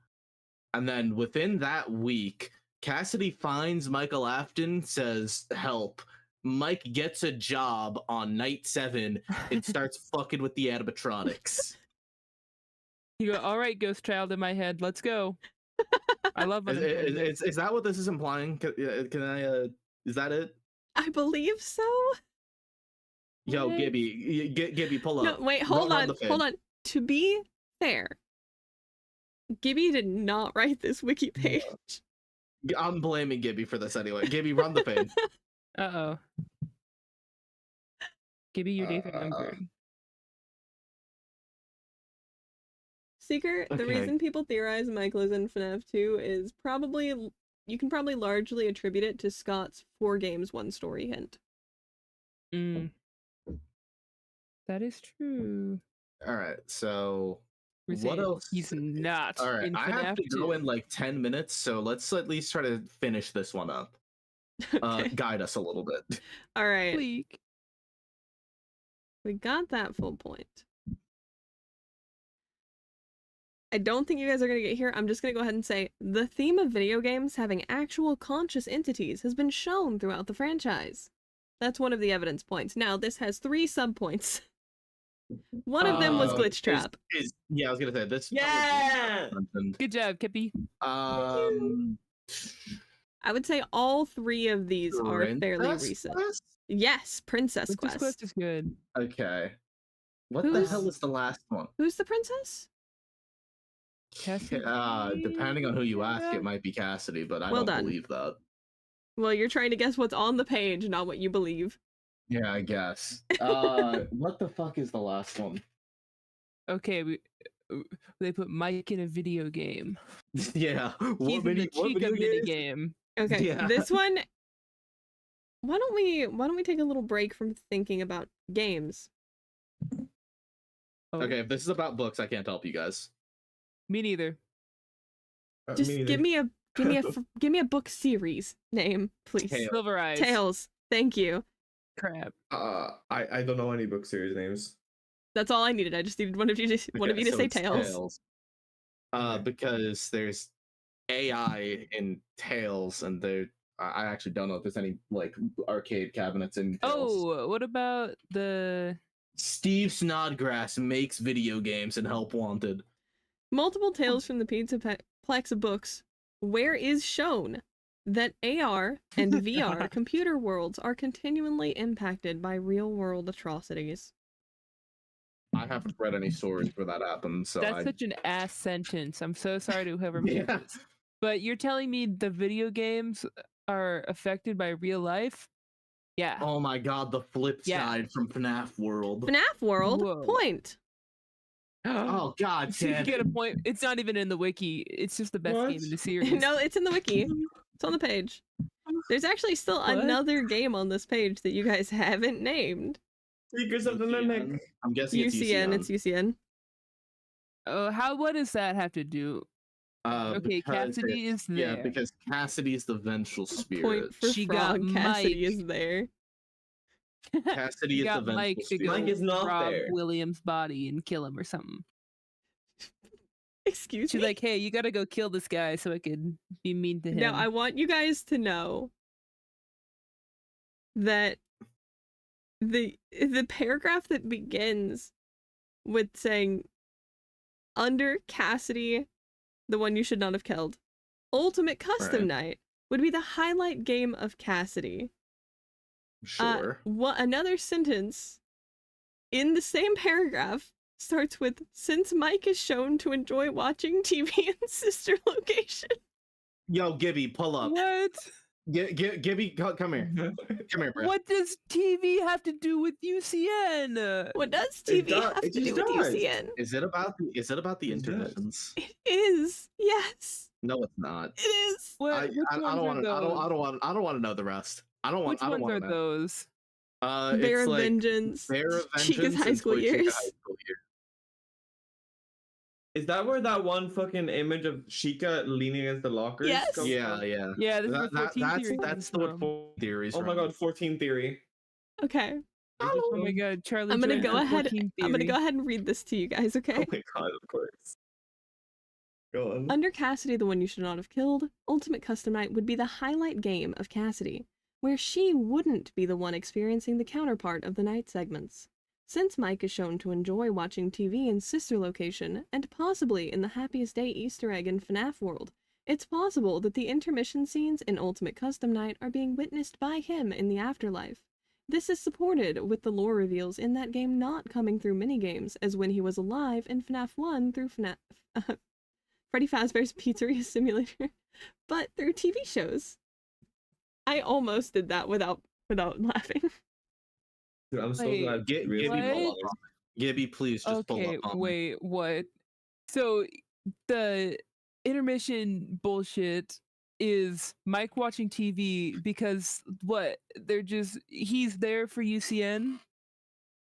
and then within that week, Cassidy finds Michael Afton, says help. Mike gets a job on night 7 and starts fucking with the animatronics. You go, all right, Ghost Child in my head, let's go. I love it. Is that what this is implying? Can I? Is that it? I believe so. Yo, What? Gibby, pull up. No, wait, hold Run on, the hold fan. on. To be fair, Gibby did not write this wiki page. I'm blaming Gibby for this anyway. Gibby, run the page. Uh-oh. Gibby, your days are numbered. Seeker, the Okay. reason people theorize Michael is in FNaF 2 is probably, you can probably largely attribute it to Scott's 4 games, 1 story hint. Mm. That is true. All right, so We're what saying else? he's not All right, in I have FNaF to go 2. in like 10 minutes, so let's at least try to finish this one up. Okay. Guide us a little bit. All right. Bleak. We got that full point. I don't think you guys are going to get here. I'm just going to go ahead and say the theme of video games having actual conscious entities has been shown throughout the franchise. That's one of the evidence points. Now, this has 3 subpoints. One of them was Glitch Trap. Yeah, I was gonna say this. Yeah! Good job, Kippy. Um, I would say all 3 of these are fairly Princess recent. Quest? Yes, Princess Princess Quest. Quest is good. Okay. What the Who's- hell is the last one? Who's the princess? Cassidy? Depending on who you ask, it might be Cassidy, but I Well don't done. believe that. Well, you're trying to guess what's on the page, not what you believe. Yeah, I guess. What the fuck is the last one? Okay, they put Mike in a video game. Yeah. He's in the Chica minigame. Okay, Yeah. this one. Why don't we take a little break from thinking about games? Oh, Okay, if this is about books, I can't help you guys. Me neither. Just give me a book series name, please. Tales. Silver Eyes. Tales. Thank you. Crap. I don't know any book series names. That's all I needed. I just needed one of you to Okay, so say it's Tales. Because there's AI in Tales, and I actually don't know if there's any like arcade cabinets in Tales. Oh, what about the... Steve Snodgrass makes video games and Help Wanted. Multiple Tales from the Pizzaplex books. Where is shown that AR and VR computer worlds are continually impacted by real-world atrocities. I haven't read any stories where that happened, so That's such an ass sentence. I'm so sorry to whoever made Yeah. this. But you're telling me the video games are affected by real life? Yeah. Oh my god, the flip Yeah. side from FNaF World. FNaF World, Whoa. point. Oh god So you damn get a it. point. It's not even in the wiki. It's just the best What? game in the series. No, it's in the wiki. It's on the page. There's actually still What? another game on this page that you guys haven't named. Secrets of the UCN? Mimic. I'm guessing it's UCN. It's UCN. What does that have to do? Okay, because Cassidy is there. Yeah, because Cassidy's the vengeful spirit. Point for She got Frog. Cassidy Mike. is there. Cassidy You is the got vengeful Mike to spirit. go Mike is not rob there. William's body and kill him or something. Excuse She's me. like, hey, you gotta go kill this guy so I can be mean to him. Now, I want you guys to know that the paragraph that begins with saying, under Cassidy, the one you should not have killed, Ultimate Custom Right. Night would be the highlight game of Cassidy. Sure. What another sentence in the same paragraph starts with, since Mike is shown to enjoy watching TV in sister location. Yo, Gibby, pull up. What? Gibby, come here. Come here, bro. What does TV have to do with UCN? What does It TV does- have it to do just with does. UCN? Is it about the It does. intermissions? It is. Yes, No, it's not. it is. What? Which I ones don't are want to. those? I don't want to know the rest. I don't want. Which I don't ones are want to know. those? Bear It's of like Vengeance. Bear of Chica's Vengeance high and school Toy Chica years. High School Years. Is that where that one fucking image of Chica leaning against the lockers Yes. comes Yeah, from? yeah. Yeah, this is where 14 That's theory that's comes what from. 4 theories. Oh my god, 14 theory. Okay, Oh my god, Charlie. I'm gonna joined go the ahead. 14 I'm gonna theory. go ahead and read this to you guys. Okay. Oh my god, of course. Go on. Under Cassidy, the one you should not have killed, Ultimate Custom Night would be the highlight game of Cassidy, where she wouldn't be the one experiencing the counterpart of the night segments. Since Mike is shown to enjoy watching TV in sister location, and possibly in the Happiest Day Easter egg in FNaF World, it's possible that the intermission scenes in Ultimate Custom Night are being witnessed by him in the afterlife. This is supported with the lore reveals in that game not coming through minigames, as when he was alive in FNaF 1 through Freddy Fazbear's Pizzeria Simulator, but through TV shows. I almost did that without laughing. Dude, I'm so Wait, glad. Gibby, What? pull up. Gibby, please just pull Okay, up. on me. wait, what? So the intermission bullshit is Mike watching TV because what? He's there for UCN.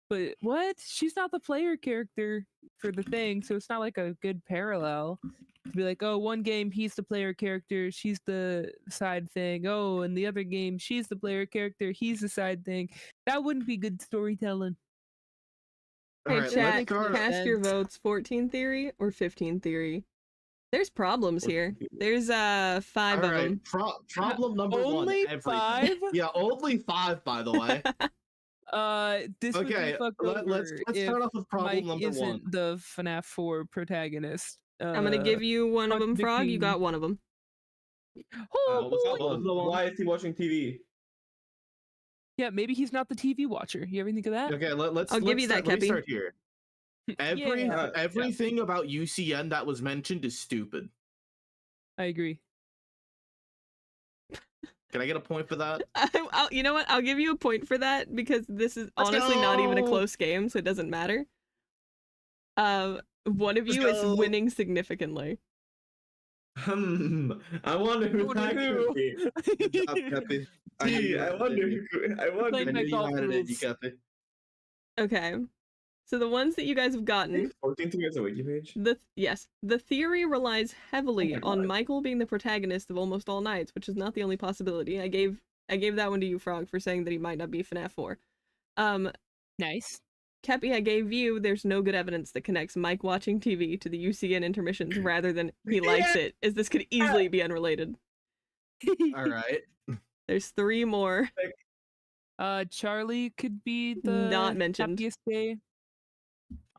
But what? She's not the player character for the thing, so it's not like a good parallel. To be like, oh, one game he's the player character, she's the side thing. Oh, and the other game she's the player character, he's the side thing. That wouldn't be good storytelling. Hey, Alright, chat, let's start- cast your votes, 14 theory or 15 theory. There's problems here. There's 5 of Alright, them. problem number Only one. 5? Yeah, only 5, by the way. This would be Okay, fucked let's over start if off with problem Mike number isn't 1. the FNaF 4 protagonist. I'm gonna give you one of them, Frog. You contradicting- got one of them. what's up, Hold on, why is he watching TV? Yeah, maybe he's not the TV watcher. You ever think of that? Okay, let's. I'll give you start, that, let me Kepi. start here. Yeah. Everything about UCN that was mentioned is stupid. I agree. Can I get a point for that? You know what? I'll give you a point for that because this is Let's honestly not even a go! close game, so it doesn't matter. One of Let's you is go! winning significantly. I wonder who Wonder that who. could be. Good job, Kepi. Gee, I wonder who could. I wonder. Like I my knew you golf had it in you, rules. Kepi. Okay. So the ones that you guys have gotten, 14 theory is a wiki page. the theory relies heavily Oh my on God. Michael being the protagonist of Almost All Nights, which is not the only possibility. I gave that one to you, Frog, for saying that he might not be FNaF 4. Nice. Kepi, I gave you there's no good evidence that connects Mike watching TV to the UCN intermissions rather than he likes it, as this could easily be unrelated. All right. There's 3 more. Charlie could be the Not mentioned. Happiest Day.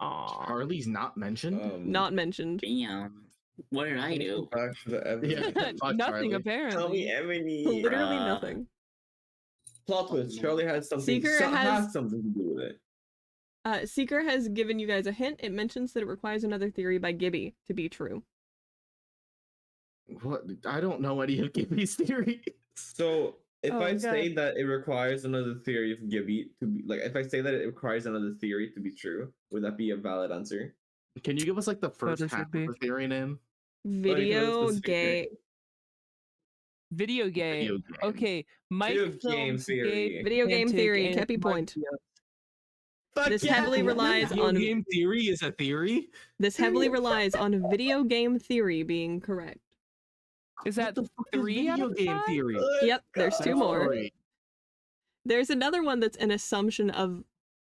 Aw. Charlie's not mentioned. Not mentioned. Damn. What did I do? Back to the evidence. Yeah. Fuck Nothing Charlie. Tell apparently. me, Emily. Literally Bruh. nothing. Plot twist. Charlie had something. Seeker has- something to do with it. Seeker has given you guys a hint. It mentions that it requires another theory by Gibby to be true. What? I don't know any of Gibby's theories. So If Oh, I God. say that it requires another theory of Gibby to be like, if I say that it requires another theory to be true, would that be a valid answer? Can you give us like the first this half would be. of the theory name? Video specific gay. Video game. Video game. Okay, Mike Video game films theory. gay, Video game romantic, theory, and Kepi smart point. videos. Fuck This yeah! heavily relies Video on game theory is a theory. this heavily relies on video game theory being correct. Is What that the fuck is 3 out video of game 5? theory? Yep, there's two That's more. three. There's another one that's an assumption of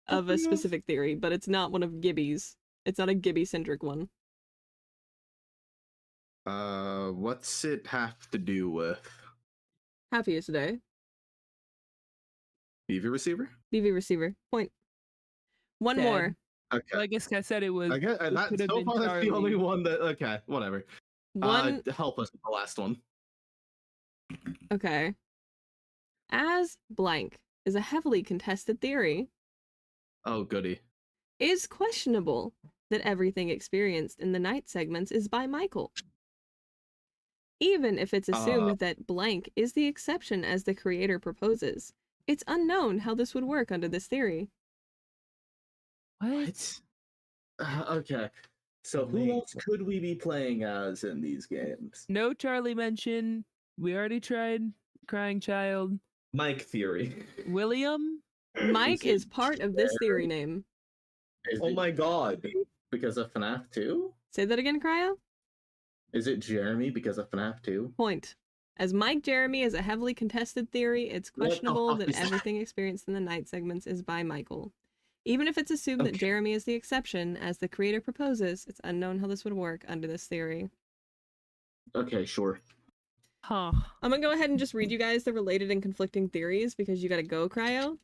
a What? specific theory, but it's not one of Gibby's. It's not a Gibby-centric one. What's it have to do with? Happiest day. DV receiver? DV receiver. Point. One Dead. more. Okay. Well, I guess I said it was. I guess, it that, could have so been far, that's the only Charlie. one that. Okay, whatever. One. Help us with the last one. Okay. As blank is a heavily contested theory, Oh, goody. is questionable that everything experienced in the night segments is by Michael. Even if it's assumed that blank is the exception as the creator proposes, it's unknown how this would work under this theory. What? Okay. So who else could we be playing as in these games? No Charlie mention. We already tried Crying Child. Mike theory. William? Mike is part of this theory name. Is Oh it my god. because of FNAF 2? Say that again, Cryo? Is it Jeremy because of FNAF 2? Point. As Mike Jeremy is a heavily contested theory, it's What the questionable fuck that is that? everything experienced in the night segments is by Michael. Even if it's assumed that Okay. Jeremy is the exception, as the creator proposes, it's unknown how this would work under this theory. Okay, sure. Huh. I'm gonna go ahead and just read you guys the related and conflicting theories because you gotta go, Cryo.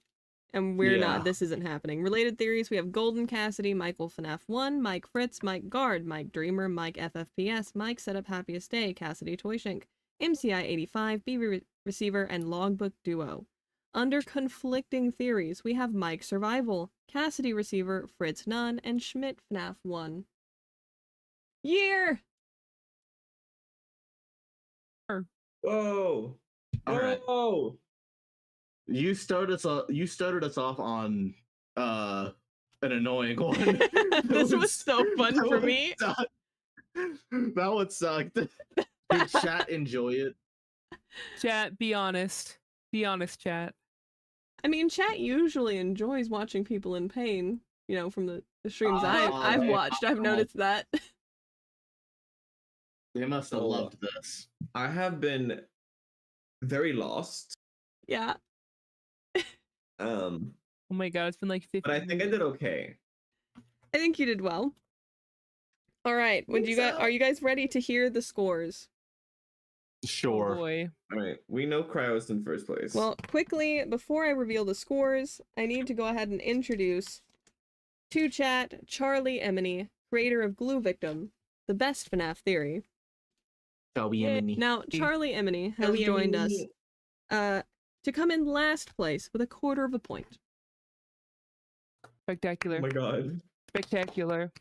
And we're Yeah. not, this isn't happening. Related theories, we have Golden Cassidy, Michael FNAF 1, Mike Fritz, Mike Guard, Mike Dreamer, Mike FFPS, Mike Setup Happiest Day, Cassidy Toyshink, MCI 85, BB Receiver, and Logbook Duo. Under conflicting theories, we have Mike Survival, Cassidy Receiver, Fritz Nunn, and Schmidt FNAF 1. Year! Whoa. All right. Whoa. You started us off on an annoying one. This was so fun that for one me. sucked. That one sucked. Did chat enjoy it? Chat, be honest. Be honest, chat. I mean, chat usually enjoys watching people in pain, you know, from the streams I've Oh, watched. I've noticed that. They must have Oh. loved this. I have been very lost. Yeah. Oh my god, it's been like 50 But I think I did okay. I think you did well. All right. Would Think you guys so. are you guys ready to hear the scores? Oh Sure. boy. All right, we know Cryos in first place. Well, quickly, before I reveal the scores, I need to go ahead and introduce to chat Charlie Emini, creator of Glue Victim, the best FNAF theory. Shall we, Emily? Now, Charlie Emini has joined us to come in last place with 1/4 of a point. Spectacular. oh my god, Spectacular.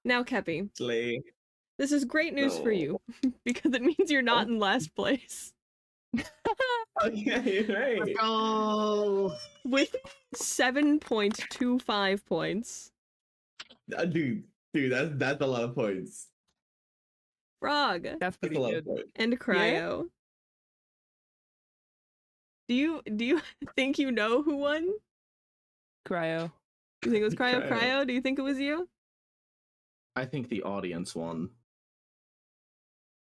Now, Kepi, Slay. this is great news for No. you because it means you're not in last place Oh yeah, you're right. Oh, with 7.25 points. Dude, that's a lot of points. Frog That's That's pretty a lot good. of points. and Cryo. Do you think you know who won? Cryo. You think it was Cryo? Cryo. Cryo? Do you think it was you? I think the audience won,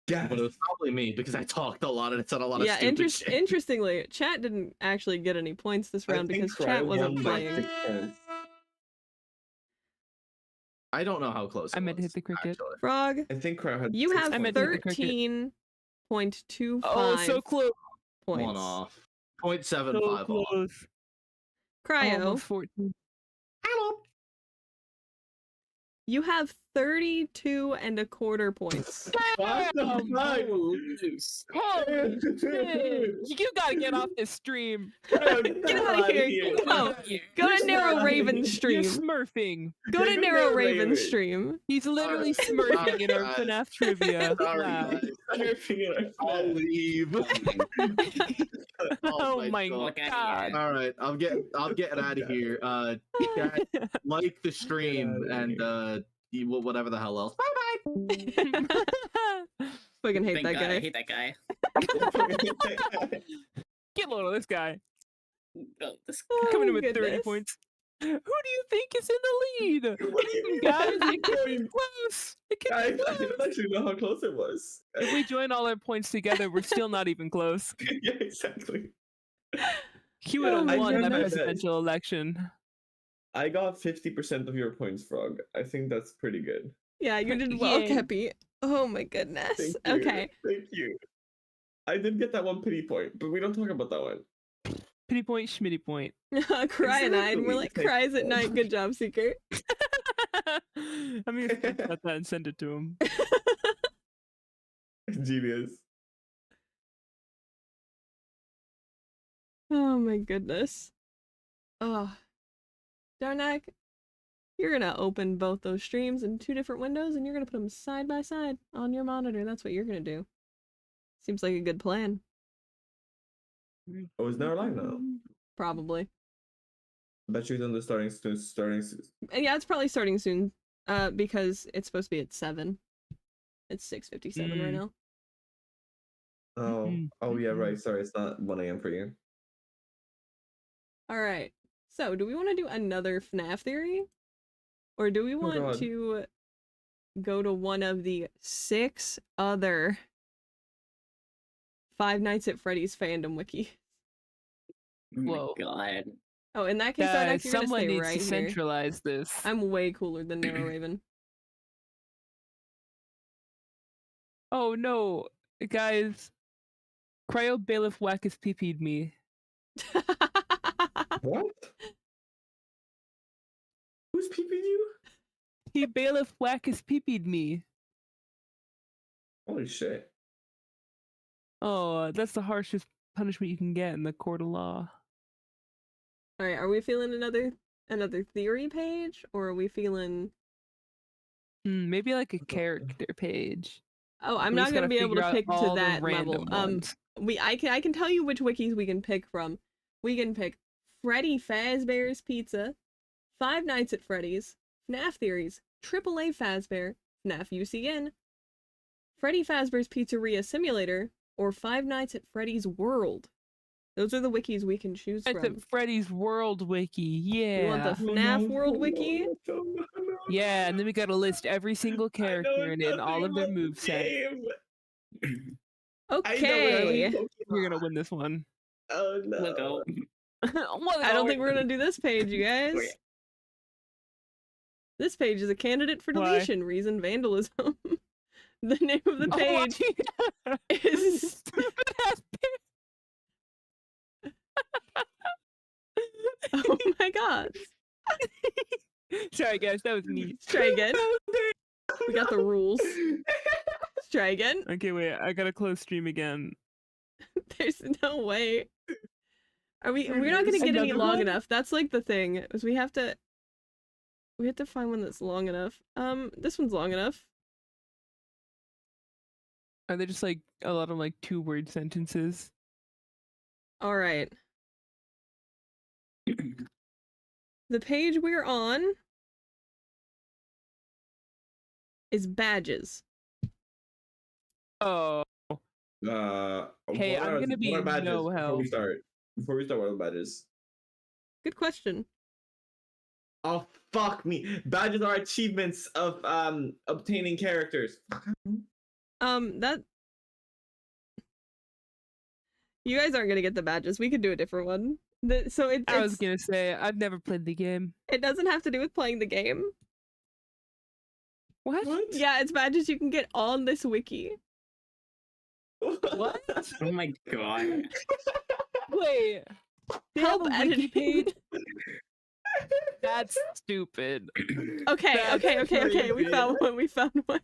Yeah. but it was probably me because I talked a lot and said a lot of Yeah, stupid shit. interestingly, chat didn't actually get any points this round because chat wasn't playing. I don't know how close. I it meant to was, hit the cricket. actually. Frog, I think Cryo had. you 6 have I meant to hit the cricket. 13.25 Oh, so close. points. One off. So 0.75 off. close. Cryo, Almost 14. you have 32.25 points. What the Damn! fuck? Holy shit. You gotta get off this stream. Get out of here! Go! Go to Narrow Raven's You're stream. smurfing. Go to Go to Narrow Narrow Raven's Raven. stream. He's literally Alright. smurfing in our Alright. FNAF trivia. Sorry, Wow. guys. I'll leave. Oh my God. Look at god. All right, I'm getting out of here. Guys, like the stream and whatever the hell else. Fucking hate Thank that God, I guy. hate that guy. Get low of this guy. Oh, this Coming in Oh, with 30 goodness. points. Who do you think is in the lead? What do you Guys, mean? it could be close. It could I be don't close. actually know how close it was. If we join all our points together, we're still not even close. Yeah, exactly. He would have Oh my won that goodness. presidential election. I got 50% of your points, Frog. I think that's pretty good. Yeah, you did well, Yay. Kepi. Oh my goodness. Thank you. Okay. Thank you. I did get that one pity point, but we don't talk about that one. Pity point, schmitty point. Cry at night. We're Exactly. like, Thank cries at you. night. Good job, Seeker. I'm gonna screenshot that and send it to him. Genius. Oh my goodness. Oh. Darnak, you're gonna open both those streams in 2 different windows and you're gonna put them side by side on your monitor. That's what you're gonna do. Seems like a good plan. Oh, is never live now. Probably. Bet you it's on the starting. Yeah, it's probably starting soon. Because it's supposed to be at 7. It's 6:57 right now. Oh yeah, right. Sorry, it's not 1 a.m. for you. Alright. So, do we want to do another FNaF theory? Or do we want God. to go to one of the 6 other Five Nights at Freddy's fandom wiki? Oh my Whoa. God. Oh, in that case, Guys, you're gonna someone stay needs right to here. centralize this. I'm way cooler than Narrow Raven. Oh no, guys. Cryo Bailiff Wackus pee-peed me. What? Who's peeping you? He Bailiff Wackus pee-peed me. Holy shit! Oh, that's the harshest punishment you can get in the court of law. Alright, are we feeling another theory page? Or are we feeling... Maybe like a character page. Oh, I'm We not just gonna gotta be able figure to out pick to all the that level. random ones. I can tell you which wikis we can pick from. We can pick Freddy Fazbear's Pizza, Five Nights at Freddy's, FNaF Theories, AAA Fazbear, FNaF UCN, Freddy Fazbear's Pizzeria Simulator, or Five Nights at Freddy's World. Those are the wikis we can choose It's from. at Freddy's World Wiki, yeah. You want the FNaF World Wiki? Yeah, and then we gotta list every single character and all of their movesets. Okay. We're gonna win this one. Oh no! Look out. I don't think we're gonna do this page, you guys. Wait. This page is a candidate for Why? deletion. Reason vandalism. The name of the page is... Stupid ass Oh my god. Sorry guys, that was me. Let's try again. We got the rules. Let's try again. Okay, wait, I gotta close stream again. There's no way. We're not gonna get any Another long one? enough. That's like the thing. Is we have to find one that's long enough. This one's long enough. Are they just like a lot of like 2-word sentences? Alright. The page we're on is badges. Oh, Hey, what I'm gonna be what are badges no before help. we start. Before we start, what are badges? Good question. Oh fuck me! Badges are achievements of obtaining characters. That... You guys aren't gonna get the badges. We could do a different one. I was gonna say, I've never played the game. It doesn't have to do with playing the game. What? Yeah, it's badges you can get on this wiki. What? Oh my God. Wait. They have Help a wiki editing. page? That's stupid. Okay, That's okay. We crazy. found one.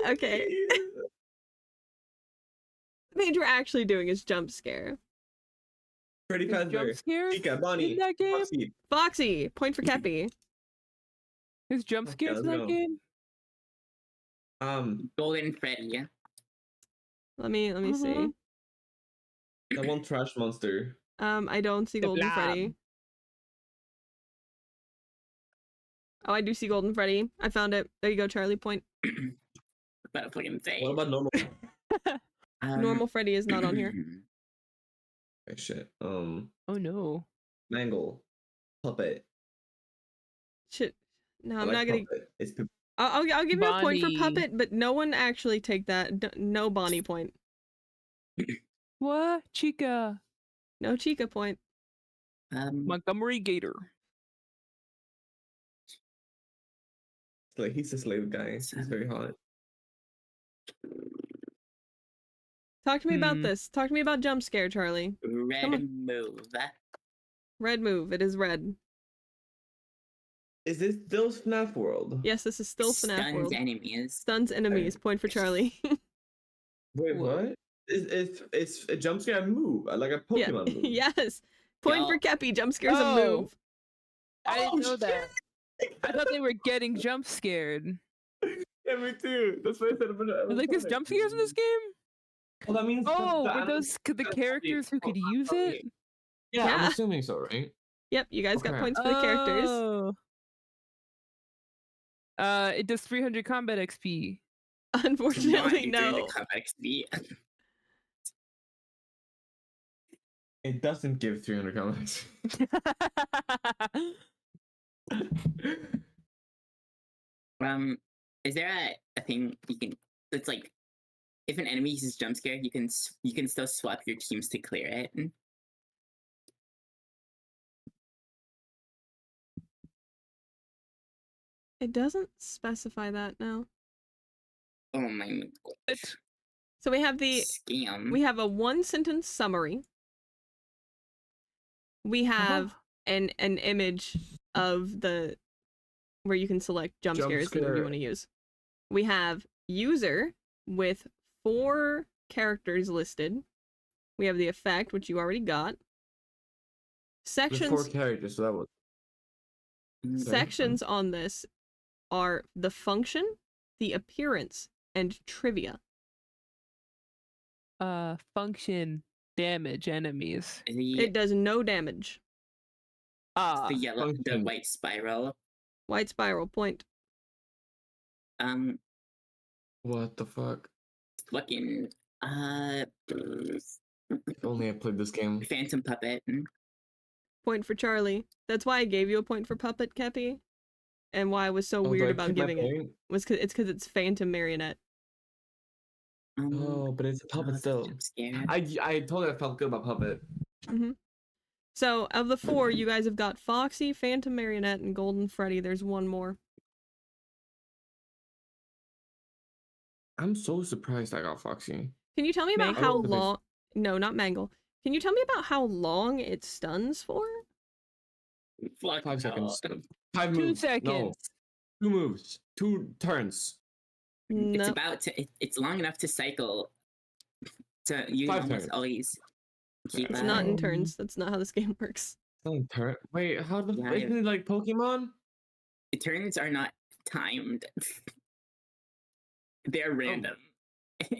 Okay. The page we're actually doing is jump scare. Freddy Is jump Fazbear, scares Chica, Bonnie, in that game? Foxy. Foxy, point for Kepi. Is jump Okay, scares in let's that go. game? Golden Freddy, yeah? Let me see. That one trash monster. I don't see The Golden blob. Freddy. Oh, I do see Golden Freddy. I found it. There you go, Charlie. Point. What a fucking thing. What about normal? Normal Freddy is not on here. Oh, shit. Oh no. Mangle. Puppet. Shit. No, I I'm like not gonna. Puppet. It's I'll give you a point for Bonnie. Puppet, but no one actually take that. No Bonnie point. What? Chica. No Chica point. Montgomery Gator. like he's a slave guy. He's very hot. Talk to me about this. Talk to me about jump scare, Charlie. Come Red on. move. Red move. It is red. Is this still FNaF World? Yes, this is still FNaF Stuns World. enemies. Stuns enemies. Point for Charlie. Wait, Whoa. what? It's a jump scare move, like a Yeah. Pokemon move. Yes. Point for Yo. Kepi. Jump scare's a Oh. move. I didn't know shit. that. I thought they were getting jump scared. Yeah, me too. That's what I said. I was like, there's jump scares in this game? Well, that means. Oh, the were those the characters who could use it? Yeah, I'm Yeah. assuming so, right? Yep, you guys got Okay. points for the characters. Oh. It does 300 combat XP. Unfortunately, no. It doesn't give 300 comments. Is there a thing you can? It's like, if an enemy uses jump scare, you can still swap your teams to clear it. It doesn't specify that now. Oh my god! So we have the Scam. we have a one sentence summary. We have an image of the where you can select jump scares that you want to use. We have user with 4 characters listed. We have the effect, which you already got. Sections 4 characters, so that was. sections on this are the function, the appearance, and trivia. Function damage enemies. It does no damage. The yellow, the function. white spiral. White spiral point. What the fuck? Fucking If only I played this game. Phantom Puppet. Point for Charlie. That's why I gave you a point for Puppet, Kepi. And why I was so weird about giving it. Was it's because it's Phantom Marionette. Oh, but it's a puppet still. Jump scare. I totally felt good about Puppet. Mm-hmm. So, of the 4, you guys have got Foxy, Phantom Marionette, and Golden Freddy. There's one more. I'm so surprised I got Foxy. Can you tell me about Mangle? how long... No, not Mangle. Can you tell me about how long it stuns for? Fuck 5 seconds. no. 5 2 moves. seconds. No. 2 moves. 2 turns. No. It's about to. It's long enough to cycle. To you 5 almost turns. always keep. It's not in turns. That's not how this game works. Turn. Wait, how the Yeah, isn't it like Pokemon? The turns are not timed. They're random.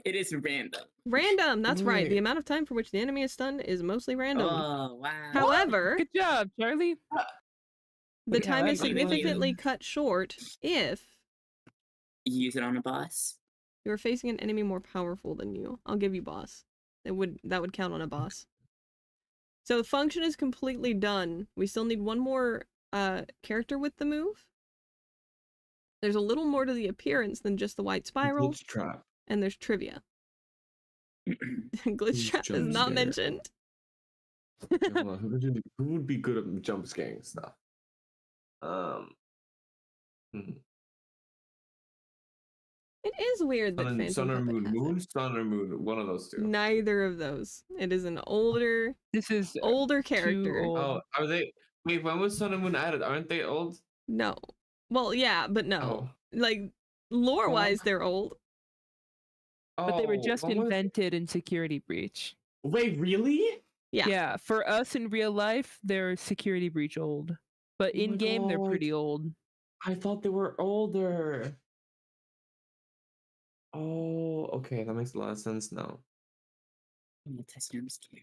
It is random. Random, that's right. The Wait. amount of time for which the enemy is stunned is mostly random. Oh wow. However, Good job, Charlie. the Yeah, time is that's significantly cut short if You use it on a boss. you're facing an enemy more powerful than you. I'll give you boss. That would count on a boss. So the function is completely done. We still need one more character with the move. There's a little more to the appearance than just the white spiral, Glitch trap. and there's trivia. Glitch Who's trap is jump not scare? mentioned. Okay, hold on. Who would be good at jump scaring stuff? It is weird that Phantom Sun or Puppet Moon. has it. Moon, Sun or Moon. One of those 2. Neither of those. It is an older This is character. old. Oh, are they? Wait, when was Sun and Moon added? Aren't they old? No. Well, yeah, but no. Oh. Like, lore-wise, they're old. But they were Oh, just when was- invented in Security Breach. Wait, really? Yeah. Yeah, for us in real life, they're Security Breach old. But Oh my in game, they're God. pretty old. I thought they were older. Oh, okay, that makes a lot of sense now. Test jump scare.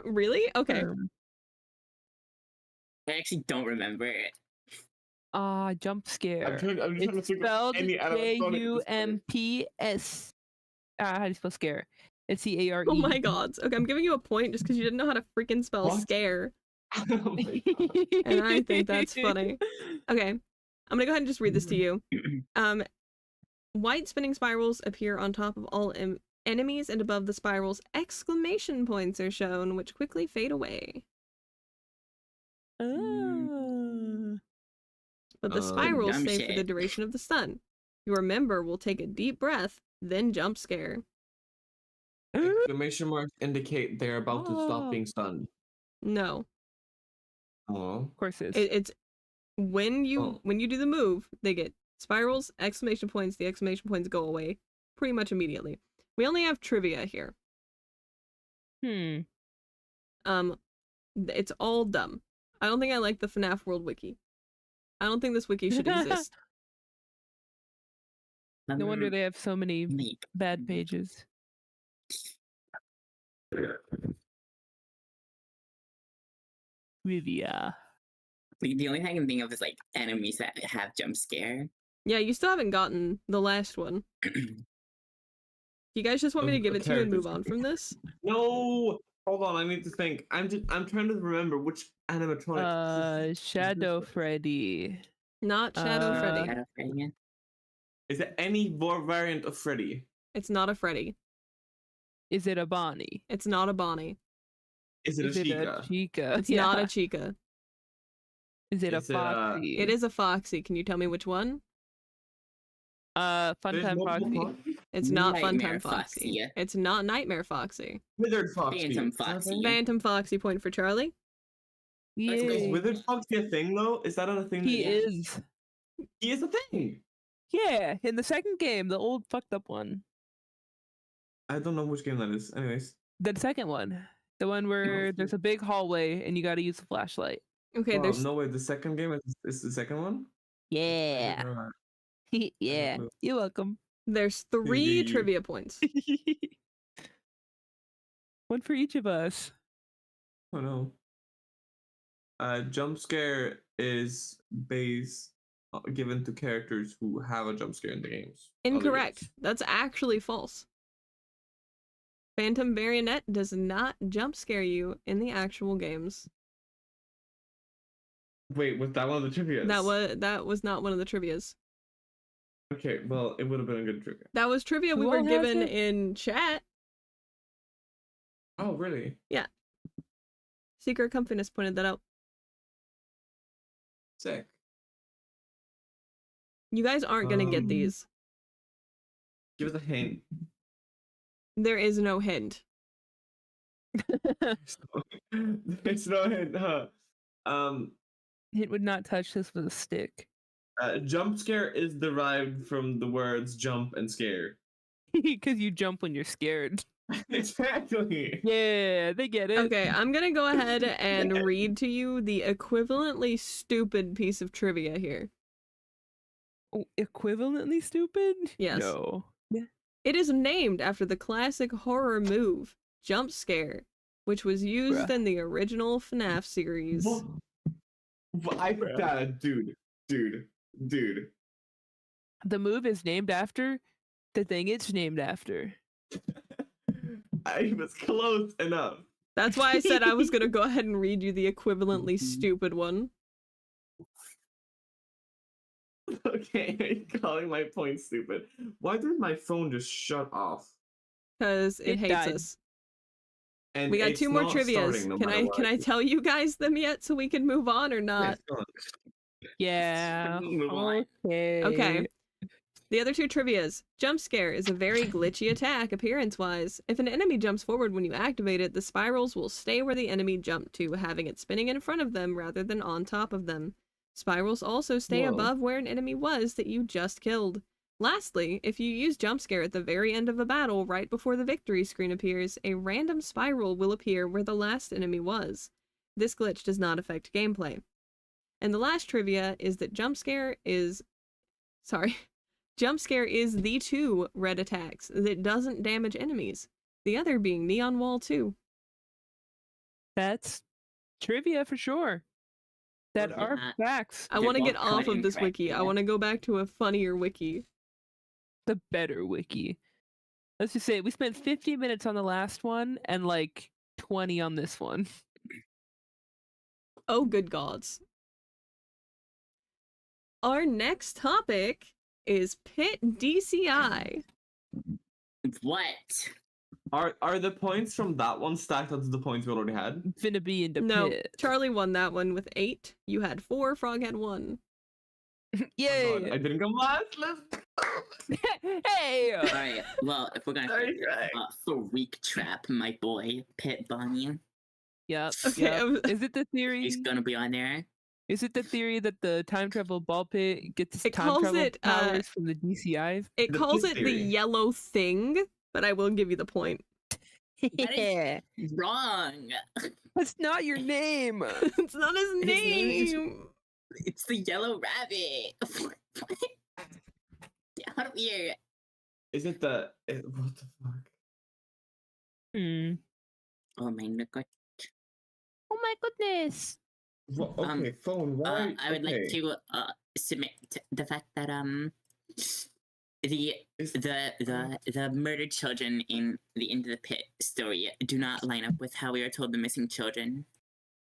Really? Okay. I actually don't remember it. Jump scare. I'm just trying to It's think of spelled any animatronic at this point. Jumps. How do you spell scare? It's CARE. Oh my god. Okay, I'm giving you a point just because you didn't know how to freaking spell What? scare. Oh my God. And I think that's funny. Okay. I'm gonna go ahead and just read this to you. White spinning spirals appear on top of all enemies, and above the spirals, exclamation points are shown, which quickly fade away. But the spirals dumb stay for the shit. duration of the stun. Your member will take a deep breath, then jump scare. Exclamation marks indicate they're about to stop being stunned. No. Oh. Of course it is. It's when you do the move, they get spirals, exclamation points, the exclamation points go away pretty much immediately. We only have trivia here. It's all dumb. I don't think I like the FNaF World Wiki. I don't think this wiki should exist. No wonder they have so many bad pages. Trivia. The only thing I can think of is like enemies that have jump scare. Yeah, you still haven't gotten the last one. You guys just want me to give it to you and move on from this? No! Hold on, I need to think. I'm trying to remember which animatronic. Shadow Freddy. Not Shadow Freddy. Shadow Freddy again. Is there any variant of Freddy? It's not a Freddy. Is it a Bonnie? It's not a Bonnie. Is it a Chica? Chica? It's not a Chica. Is it a Is it, Foxy? It is a Foxy. Can you tell me which one? Funtime Foxy. It's not Nightmare Funtime Foxy. Foxy. It's not Nightmare Foxy. Withered Foxy. Phantom Foxy. Phantom Foxy, point for Charlie. Is Yeah. Withered Foxy a thing though? Is that a thing? He is. He is a thing. Yeah, in the second game, the old fucked up one. I don't know which game that is. Anyways. The second one. The one where there's a big hallway and you gotta use a flashlight. Okay, Oh, there's no way. The second game is the second one. Yeah. Yeah. You're welcome. there's 3 Indeed. trivia points. One for each of us. Oh no. Jump scare is base given to characters who have a jump scare in the games. other Incorrect. games. That's actually false. Phantom Marionette does not jump scare you in the actual games. Wait, was that one of the trivia? That was not one of the trivias. Okay, well, it would have been a good trivia. That was trivia we Who were all has given it? in chat. Oh, really? Secret Comfiness pointed that out. Sick. You guys aren't gonna get these. Give us a hint. There is no hint. There's no hint, huh? It would not touch this with a stick. Jump scare is derived from the words jump and scare. Because you jump when you're scared. Exactly. Yeah, they get it. Okay, I'm gonna go ahead and read to you the equivalently stupid piece of trivia here. Oh, equivalently stupid? Yes. No. It is named after the classic horror move, jump scare, which was used Bruh. in the original FNaF series. Dude. The move is named after the thing it's named after. I was close enough. That's why I said I was gonna go ahead and read you the equivalently stupid one. Okay, are you calling my point stupid? Why did my phone just shut off? Because it hates died. us. And We got it's 2 more not trivias. starting no Can matter I what. can I tell you guys them yet so we can move on or not? Yes, go on. Yeah. Move on. Okay. Okay. The other 2 trivias. Jump scare is a very glitchy attack appearance-wise. If an enemy jumps forward when you activate it, the spirals will stay where the enemy jumped to, having it spinning in front of them rather than on top of them. Spirals also stay Whoa. above where an enemy was that you just killed. Lastly, if you use jump scare at the very end of a battle right before the victory screen appears, a random spiral will appear where the last enemy was. this glitch does not affect gameplay. And the last trivia is that jump scare is the 2 red attacks that doesn't damage enemies. The other being Neon Wall 2. That's trivia for sure. That Okay. are facts. I want to both get off coded of this wiki. I incorrectly. want to go back to a funnier wiki. The better wiki. Let's just say we spent 50 minutes on the last one and like 20 on this one. Oh, good gods. Our next topic is Pit DCI. What? Are the points from that one stacked up to the points we already had? Finna be in the No, pit. Charlie won that one with 8. You had 4, Frog had 1. Oh Yay! God, I didn't come last. Let's go. Hey! Alright, well, if we're gonna Nice fit try. Freak Trap, my boy, Pit Bunny, Yep. Okay, Yep. Is it the theory? he's gonna be on there. Is it the theory that the time travel ball pit gets its It time calls travel it, powers from the DCI? It The calls pit it the theory. yellow thing, but I will give you the point. That is wrong. That's not your name. It's not his His name is- name. It's the yellow rabbit. What? Get out of here. Is it the what the fuck? Hmm. Oh my god. Oh my goodness. What? Okay, phone. Why? I would like okay. to submit the fact that Is- the murdered children in the Into the Pit story do not line up with how we are told the missing children.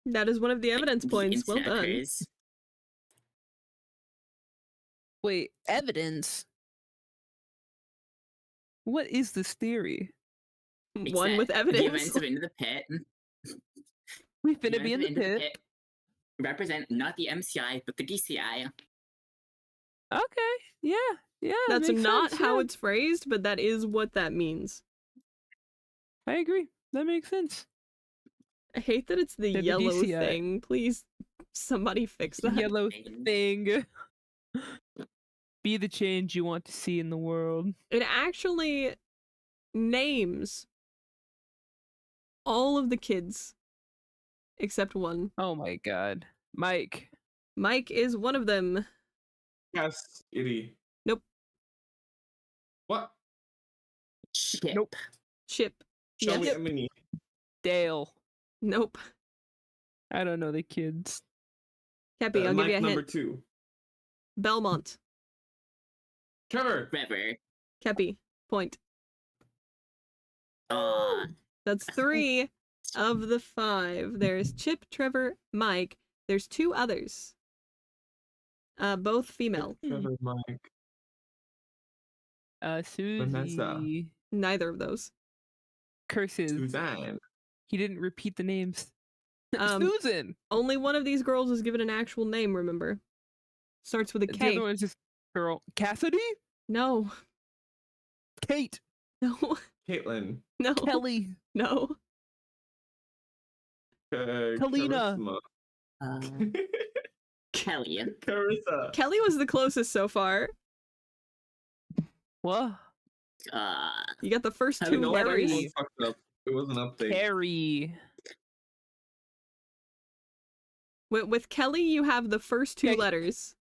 That is one of the evidence the points. Well incident done. occurs. Wait, evidence? What is this theory? It's One that with The evidence. events of Into the Pit. We the finna be in events the of Into pit. represent not the MCI but the DCI. Okay. Yeah. Yeah. That's makes not sense, how yeah. it's phrased, but that is what that means. I agree. That makes sense. I hate that it's the Yeah, the yellow DCI. thing. Please, somebody fix that. Yellow thing. thing. Be the change you want to see in the world. It actually names all of the kids except one. Oh my god. Mike. Mike is one of them. Yes, itty. Nope. What? Shit. Nope. Chip. Shelly Yes. Emily. Dale. Nope. I don't know the kids. Cappy, I'll give you a number hint. 2. Belmont. Trevor. Trevor. Cappy. Point. That's 3 of the 5. There's Chip, Trevor, Mike. There's 2 others. Both female. Trevor, Mike. Susie. Vanessa. Neither of those. Curses. Suzanne. He didn't repeat the names. Um, Susan. Only one of these girls is given an actual name, remember? Starts with a The K. other one's just girl. Cassidy? No. Kate. No. Caitlin. No. Kelly. No. Kalina. Charisma. Kelly. Carissa. Kelly was the closest so far. What? You got the first I 2 know letters. Carrie. Fucked up. It was an update. Carrie. With Kelly, you have the first 2 Okay. letters.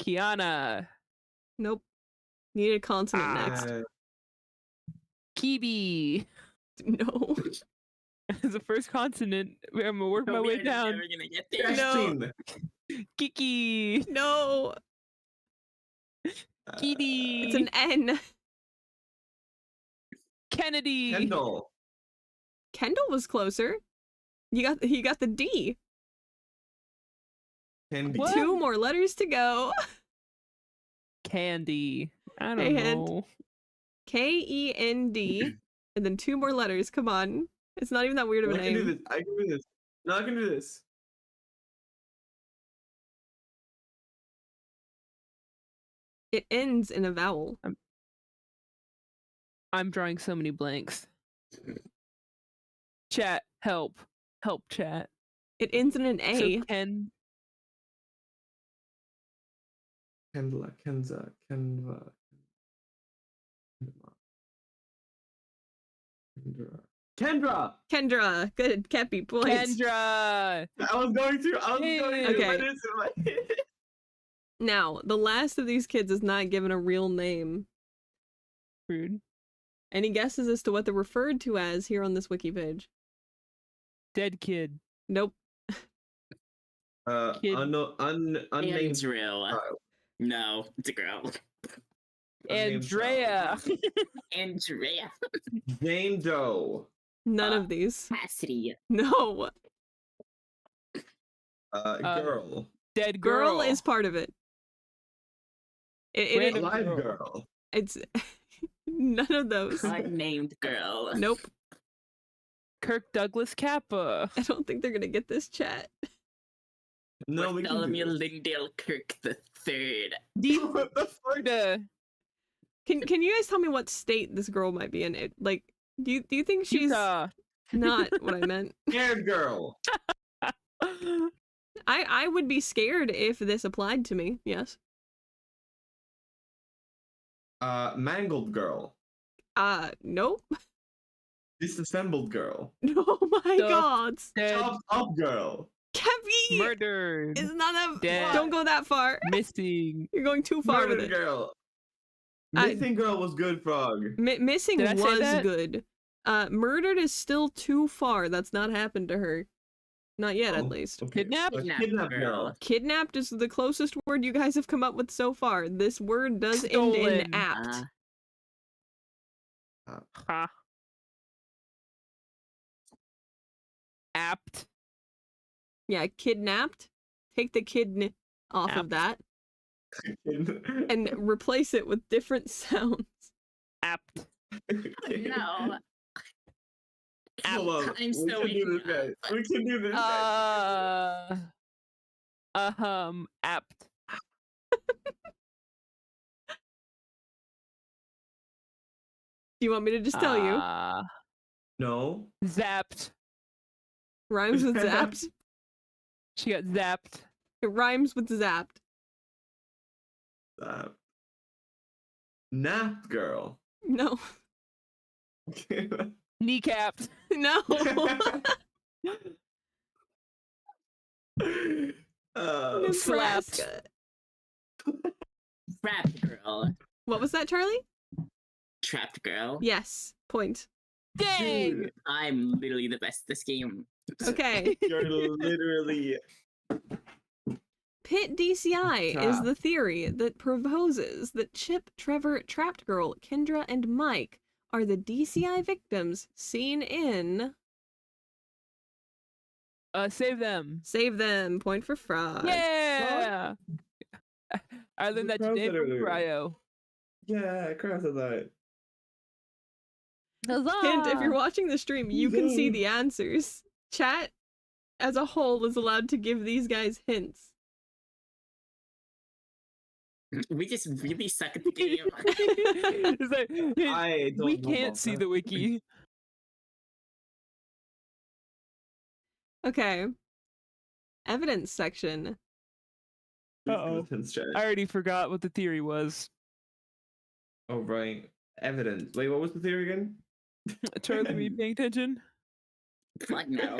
Kiana. Nope. Need a consonant next. Kibi. No. As the first consonant. I'm gonna work my We way are down. never gonna get there. No. Justin. Kiki. No. Kitty. It's an N. Kennedy. Kendall. Kendall was closer. He got the D. Candy. What? 2 more letters to go. Candy. I don't Hey, hint. know. Kend. And then 2 more letters. Come on. It's not even that weird of a I can do name. this. I can do this. No, I can do this. It ends in a vowel. I'm drawing so many blanks. Chat, help. Help, chat. It ends in an So A. Ken. Kendla. Kenza. Kendra. Kendra. Kendra. Kendra. Good. Kepi points. Kendra. I was going to. Okay. but it's in my head. Now, the last of these kids is not given a real name. Rude. Any guesses as to what they're referred to as here on this wiki page? Dead kid. Nope. Kid. Unnamed. Andrew. child. No, it's a girl. Unnamed Andrea. Andrea. Jane Doe. None of these. Cassidy. No. Girl. Dead Girl girl. is part of it. It Random Alive girl. girl. it's none of those. Unnamed girl. Nope. Kirk Douglas Kappa. I don't think they're gonna get this chat. No, we can do Bartholomew this. Lindale Kirk the Third. What the fuck? Florida. Can you guys tell me what state this girl might be in? It like do you think she's Utah. not what I meant? Scared girl. I would be scared if this applied to me. Yes. Mangled girl. Nope. Disassembled girl. Oh my Stuffed god. Dead. Chopped up girl. Kevi Murdered. is not that. Dead. Don't go that far. Missing. You're going too far with Murdered it. girl. I- Missing girl was good, Frog. Missing Did I say was that? good. Murdered is still too far. That's not happened to her. Not yet, at Oh, least. okay. Kidnapped? Kidnapped girl. Kidnapped is the closest word you guys have come up with so far. This word does end in Stolen. apt. Ha. Apt. Yeah, kidnapped. Take the kidn off of Apt. that and replace it with different sounds. Apt. No. Hold on. I'm We still can do waking this, guys. up. We can do this, guys. Apt. Do you want me to just tell you? No. Zapped. Rhymes with zapped. She got zapped. It rhymes with zapped. Napped girl. No. Kneecapped. No. Slapped. Nebraska. Trapped girl. What was that, Charlie? Trapped girl. Yes. Point. Dang. Dude, I'm literally the best at this game. Okay. you're literally. Pit DCI is the theory that proposes that Chip, Trevor, Trapped Girl, Kendra, and Mike are the DCI victims seen in Save them. Save Them. Point for Frog. Yeah. I learned that today from Cryo. Yeah, cross of that. Hint, if you're watching the stream, you can see Yay. the answers. Chat as a whole is allowed to give these guys hints. We just really suck at the game. It's like, I don't we know can't about see that. the wiki. Okay. Evidence section. Uh-oh. Evidence check. I already forgot what the theory was. Oh, right. Evidence. Wait, what was the theory again? Charlie, were you paying attention? Fuck no.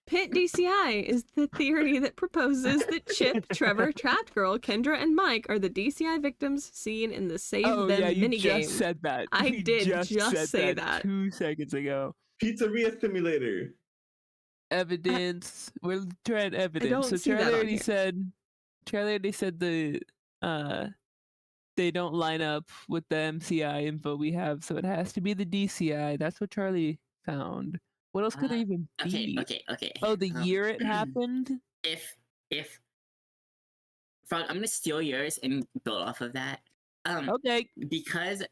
Pit DCI is the theory that proposes that Chip, Trevor, Trapped Girl, Kendra, and Mike are the DCI victims seen in the Save Oh Them yeah, you minigame. just said that. I You did just just said say that. 2 seconds ago. Pizzeria simulator. Evidence. We're trying evidence. don't So see that Charlie on already here. said. Charlie already said the they don't line up with the MCI info we have, so it has to be the DCI. That's what Charlie found. What else could it even be? Okay. Oh, the year it happened. If Frog, I'm gonna steal yours and build off of that. Okay. Because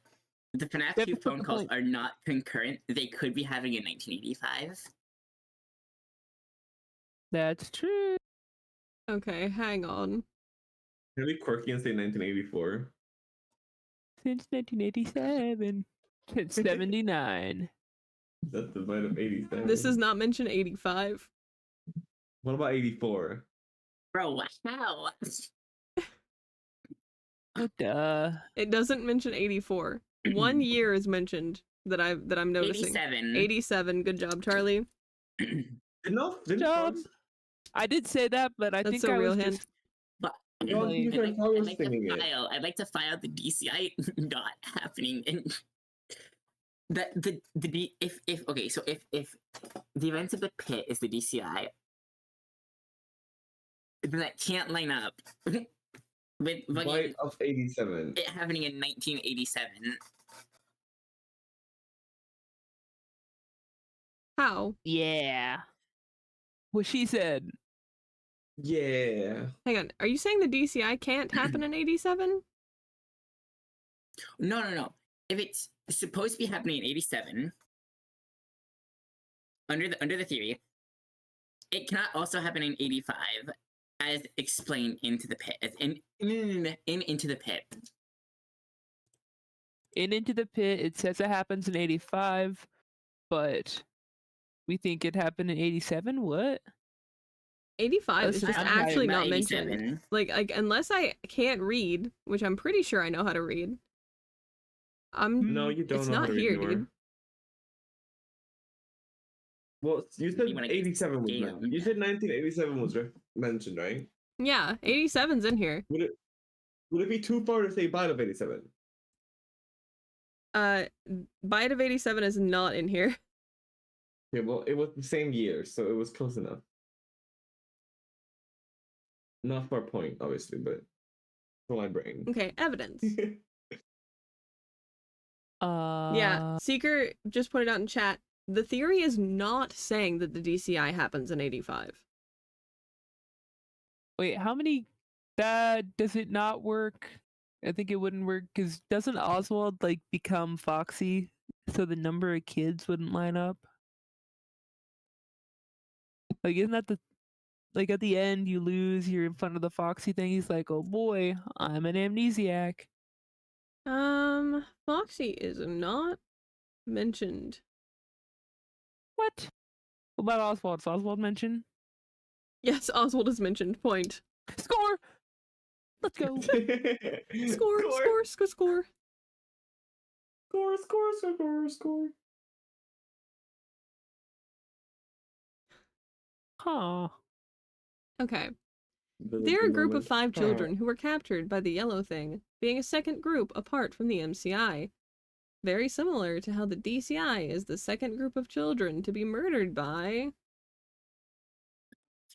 the FNaF That's 2 a good phone calls point. are not concurrent, they could be having in 1985. That's true. Okay, hang on. Can we be quirky and say 1984? Since 1987. Since 79. That's the might of 87. This does not mention 85. What about 84? Bro, how? Duh. It doesn't mention 84. 1 year is mentioned. that I'm noticing. 87. 87. Good job, Charlie. No, didn't Job. Frogs- I did say that, but I That's think a I real was hint. just But No, Like, you said Frog was singing it. I'd like to file the DCI not happening and if okay, so if the events of the pit is the DCI, then that can't line up with Bite fucking of 87. it happening in 1987. How? yeah. What she said. Yeah. Hang on. Are you saying the DCI can't happen in 87? No. If it's supposed to be happening in 87, under the theory, it cannot also happen in 85, as explained into the pit. As in into the pit. Into the pit, it says it happens in 85, but we think it happened in 87. What? 85 is Let's just just- I'm actually about not mentioned. 87. Like unless I can't read, which I'm pretty sure I know how to read. No, you don't It's know how not to read here, anymore. dude. Well, you said You wanna get 87 was scale. mentioned. You said 1987 was mentioned, right? Yeah, 87's in here. Would it be too far to say bite of 87? Bite of 87 is not in here. Yeah, well, it was the same year, so it was close enough. Not for a point, obviously, but for my brain. Okay, evidence. Uh, Yeah, Seeker just pointed out in chat, the theory is not saying that the DCI happens in 85. Wait, how many? That does it not work? I think it wouldn't work because doesn't Oswald like become Foxy, so the number of kids wouldn't line up? Like, isn't that the like at the end you lose? You're in front of the Foxy thing. He's like, "Oh boy, I'm an amnesiac." Foxy is not mentioned. What? What about Oswald? Is Oswald mentioned? Yes, Oswald is mentioned. Point. Score! Let's go. Score, score, score, score. Score. Huh. Okay. They're a group of 5 children who were captured by the Yellow Thing, being a second group apart from the MCI. Very similar to how the DCI is the second group of children to be murdered by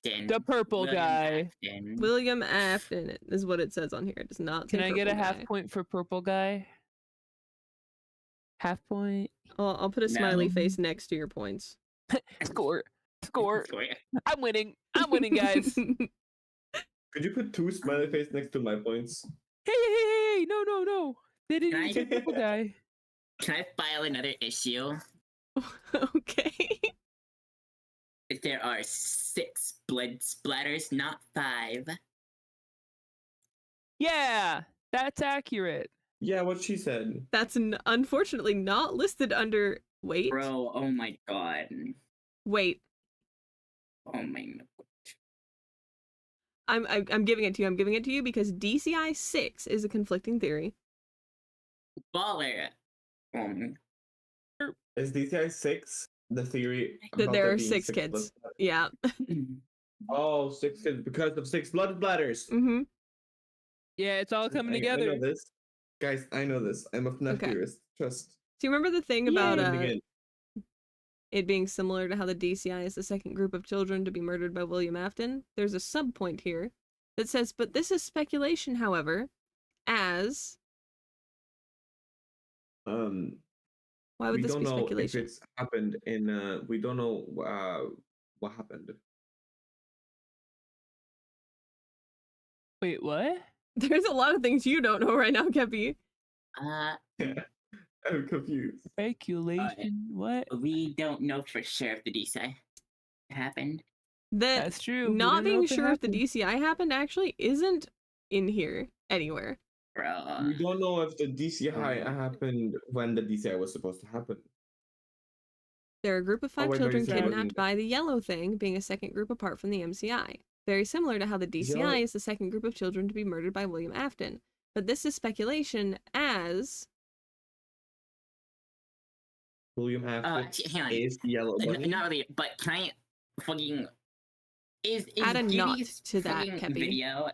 The purple William guy. Afton. William Afton, is what it says on here. It does not say Can I get a purple half guy. point for purple guy? Half point. I'll put a No. smiley face next to your points. Score. Score. Score. I'm winning. I'm winning, guys. Could you put 2 smiley face next to my points? Hey. No. They didn't Can use the purple guy. Can I file another issue? Okay. There are 6 blood splatters, not 5. Yeah, that's accurate. Yeah, what she said. That's unfortunately not listed under. Wait. Bro, oh my god. Wait. Oh my god. I'm giving it to you. I'm giving it to you because DCI 6 is a conflicting theory. Baller. Is DCI 6 the theory That about there are being 6 blood kids. splatters? Yeah. Oh, 6 kids because of 6 blood bladders. Mm-hmm. Yeah, it's all coming I together. know this. Guys, I know this. I'm a FNaF Okay. theorist. Trust. Do you remember the thing about Let me begin. it being similar to how the DCI is the second group of children to be murdered by William Afton? There's a subpoint here that says, but this is speculation, however, as... Why would We this don't be know if speculation? it's happened in. We don't know what happened. Wait, what? There's a lot of things you don't know right now, Kepi. I'm confused. Speculation. What? We don't know for sure if the DCI happened. That That's true. We not don't know being if it sure if the happened. DCI happened actually isn't in here anywhere. Bro. We don't know if the DCI happened when the DCI was supposed to happen. They're a group of 5 wait, but children you said- kidnapped by the Yellow Thing, being a second group apart from the MCI. Very similar to how the DCI Yellow- is the second group of children to be murdered by William Afton. But this is speculation as... William Afton hang on. is Yellow Bunny. Not really, but can I fucking is Add a knot Gibby's to that, fucking Kepi. video?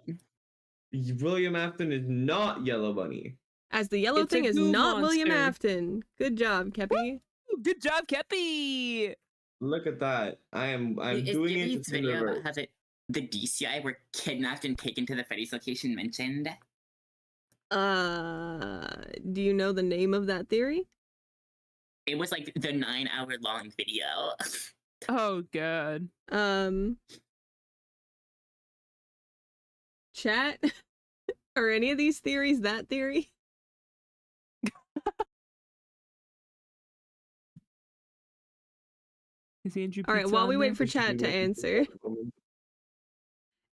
William Afton is not Yellow Bunny. As the yellow It's thing a is goo not William monster. Afton. Good job, Kepi. Good job, Kepi! Look at that. I'm Is doing it Gibby's to video the that has it the DCI were kidnapped and taken to the Freddy's location mentioned? Do you know the name of that theory? It was like the 9-hour-long video. Oh, God. Chat? Are any of these theories that theory? Is Andrew All right, Pizza while on we there? wait for chat to answer,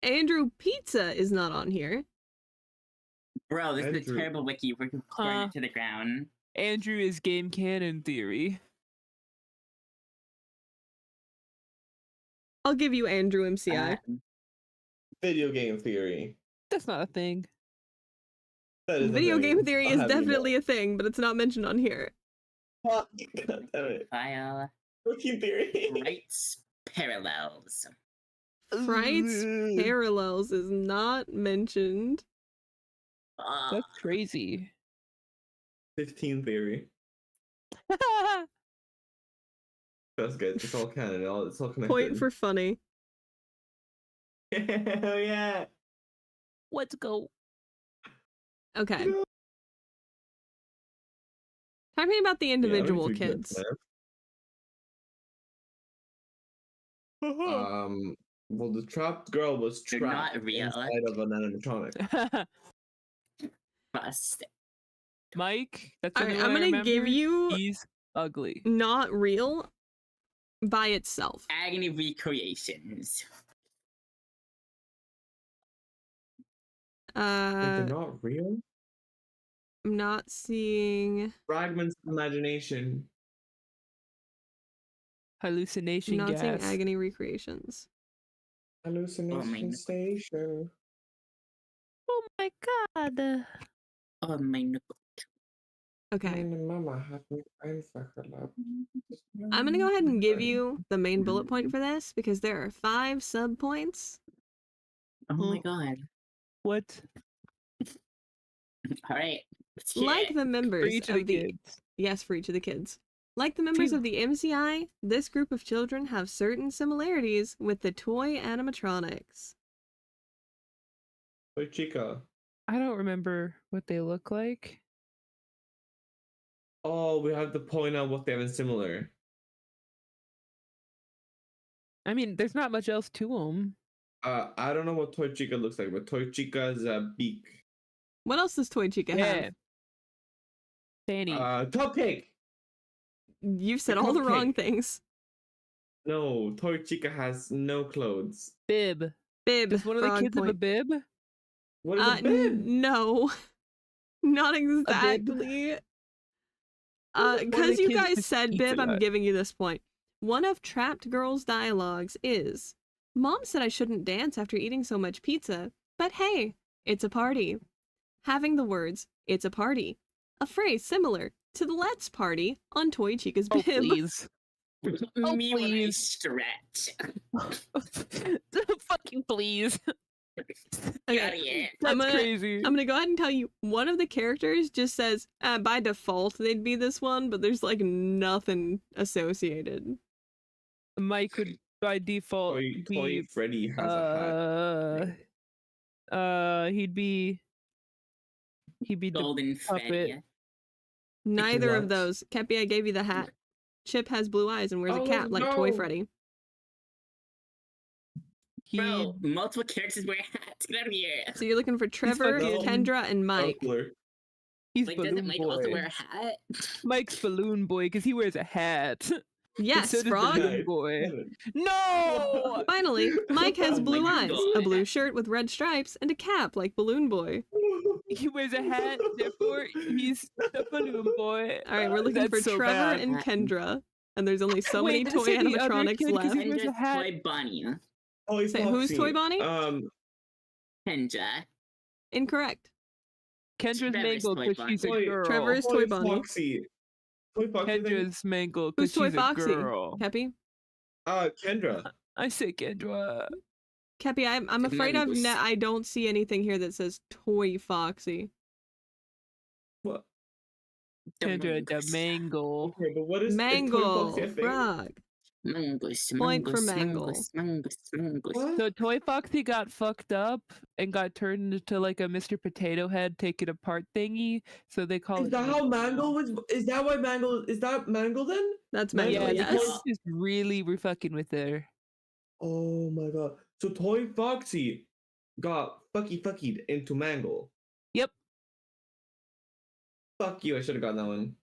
Andrew Pizza is not on here. Bro, this is a Andrew. terrible wiki. We're burning Huh. it to the ground. Andrew is game canon theory. I'll give you Andrew MCI. video game theory. That's not a thing. That is a Video thing. game theory I'll is have you know. definitely a thing, but it's not mentioned on here. Fuck. God damn it. File. Protein theory. Rights parallels. Fright's Ugh. Parallels is not mentioned. That's crazy. 15 theory. That's good. It's all canon. It's all connected. Point for funny. Hell yeah. Let's go. Okay. Talking about the individual kids. Well, the trapped girl was They're trapped not real. inside of an animatronic. Bust. Mike, that's All right, anyone I'm I gonna give remember? you He's ugly. not real by itself. Agony recreations. They're not real? I'm not seeing. Fragments of imagination. Hallucination Not seeing gas. agony recreations. Hallucination station. Oh my god. Oh my god. Okay. Mama had me for love. I'm gonna go ahead and give you the main bullet point for this because there are 5 sub points. Oh my god. What? Alright. Let's hear Like it. the For members each of of the kids. Yes, for each of the kids. Like the members Phew. of the MCI, this group of children have certain similarities with the toy animatronics. Soy chica. I don't remember what they look like. Oh, we have to point out what they have in similar. I mean, there's not much else to them. I don't know what Toy Chica looks like, but Toy Chica's beak. What else does Toy Chica Yeah. have? Fanny. Cupcake! You've said The all the wrong cupcake. things. No, Toy Chica has no clothes. Bib. Bib. Does one of the frog kids have a point. bib? What is a bib? No. Not bib? exactly. One of the Because you kids guys just said eats bib, a I'm lot. giving you this point. One of Trapped Girl's dialogues is, Mom said I shouldn't dance after eating so much pizza, but hey, it's a party. Having the words, it's a party, a phrase similar to the let's party on Toy Chica's Oh, bib. please. Oh, Me when I please. stretch. Fucking please. Okay, Got it. That's gonna- crazy. I'm gonna go ahead and tell you, one of the characters just says, by default they'd be this one, but there's like nothing associated. Mike would by default Toy be Freddy has a hat. he'd be the Golden Freddy. puppet. Neither of What? those. Kepi, I gave you the hat. Chip has blue eyes and wears Oh, a cap like Toy no. Freddy. Bro, multiple characters wear hats. Get out of here. So you're looking for Trevor, fucking- Kendra, and Mike. Color. He's Like, balloon doesn't Mike boy. also wear a hat? Mike's balloon boy because he wears a hat. And Yes, so does Frog. Balloon boy. No. Finally, Mike has blue my eyes, God. a blue shirt with red stripes, and a cap like Balloon Boy. He wears a hat, therefore he's the balloon boy. All right, we're looking That's for so Trevor bad. and Kendra, and there's only so Wait, many did it toy say the other animatronics kid 'cause left. he wears a Kendra's hat? Toy Bunny. Toy Say, who's Foxy. Toy Bonnie? Kendra. Incorrect. Kendra's Trevor's mangled Toy because she's a Bunny. girl. Trevor's Toy Bunny. Foxy. Toy Foxy thing? Kendra's mangle Who's because Toy she's Foxy? a girl. Cappy? Kendra. I say Kendra. Cappy, I'm afraid I don't see anything here that says Toy Foxy. What? Kendra the mangle. Okay, but what is Toy Mangle, Foxy a thing? frog. Mangus, Point for mangus, mangle. mangus, mangus, mangus. What? So Toy Foxy got fucked up and got turned into like a Mr. Potato Head take it apart thingy. So they call Is it. that how Mangle was? Is that why Mangle? Is that Mangle then? That's Mangle, Mangle, Yeah, yes. this is really we're fucking with her. Oh my god. So Toy Foxy got fucky'd into Mangle. Yep, Fuck you, I should have gotten that one.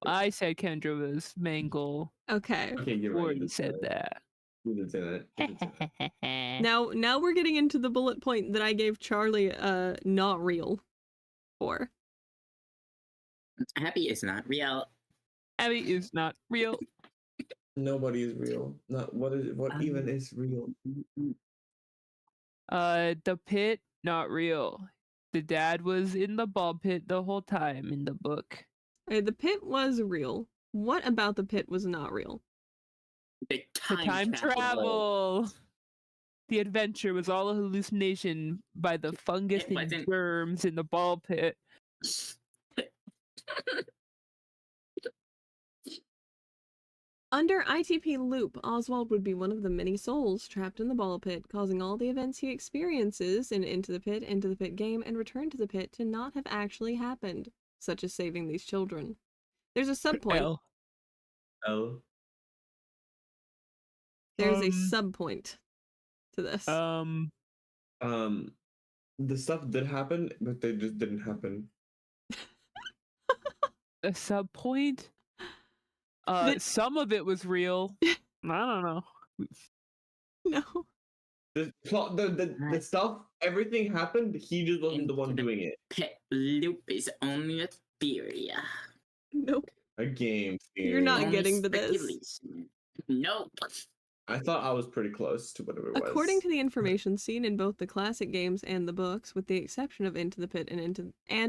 I said Kendra was mangle. Okay. Okay, you're Before right. you said that. You did say that. You did say that. Now we're getting into the bullet point that I gave Charlie not real for. Happy is not real. Abby is not real. Nobody is real. Not what is what even is real? The pit, not real. The dad was in the ball pit the whole time in the book. Okay, the pit was real. What about the pit was not real? The The time travel. The adventure was all a hallucination by the fungus It and wasn't. germs in the ball pit. Under ITP loop, Oswald would be one of the many souls trapped in the ball pit, causing all the events he experiences in Into the Pit game, and Return to the Pit to not have actually happened, such as saving these children. There's a subpoint. L. Oh. There's a subpoint to this. The stuff did happen, but they just didn't happen. A sub point? Some of it was real. I don't know. No. The plot, the stuff, everything happened. He just wasn't the one Into the doing it. Pit loop is only a theory. Nope. A game theory. You're not Only getting to this. speculation. Nope. I thought I was pretty close to whatever it was. According to the information seen in both the classic games and the books, with the exception of Into the Pit and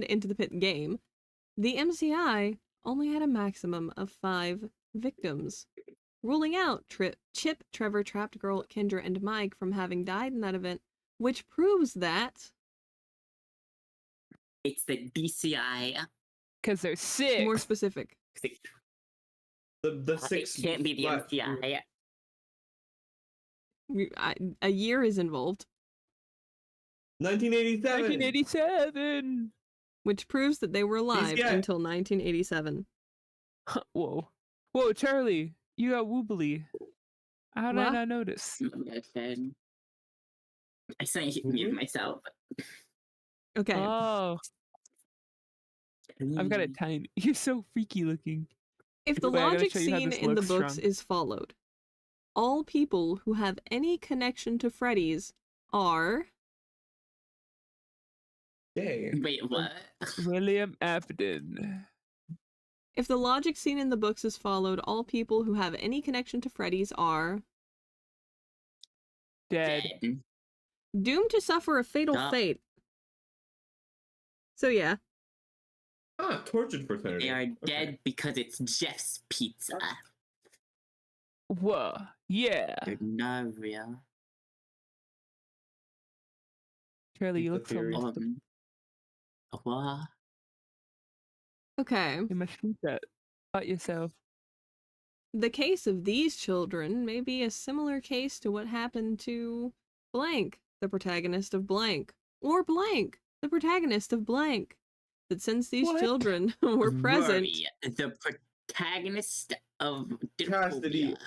Into the Pit game, the MCI only had a maximum of 5 victims, ruling out Chip, Trevor, Trapped Girl, Kendra, and Mike from having died in that event, which proves that It's the DCI. Because they're sick. more specific. the 6 It can't be the black- MCI. A year is involved, 1987. 1987. which proves that they were alive guys- until 1987. Whoa. Whoa, Charlie. You got woobly. How did I What? not notice? I suddenly muted myself. Okay. Oh, I've got it tiny. You're so freaky looking. If the Wait, I gotta logic show you how seen this in the looks, books Sean. is followed, all people who have any connection to Freddy's are Yay. Wait, what? William Afton. if the logic seen in the books is followed, all people who have any connection to Freddy's are Dead. doomed to suffer a fatal Duh. fate. So yeah, Ah, tortured for eternity. They are Okay. dead because it's Jeff's pizza. Whoa. Yeah. They're not real. Charlie, you The look so theory. messed up. What? okay. You must think that about yourself. The case of these children may be a similar case to what happened to blank, the protagonist of blank, or blank, the protagonist of blank. That since these What? children were present, Rory, the protagonist of Chastity. Didophobia.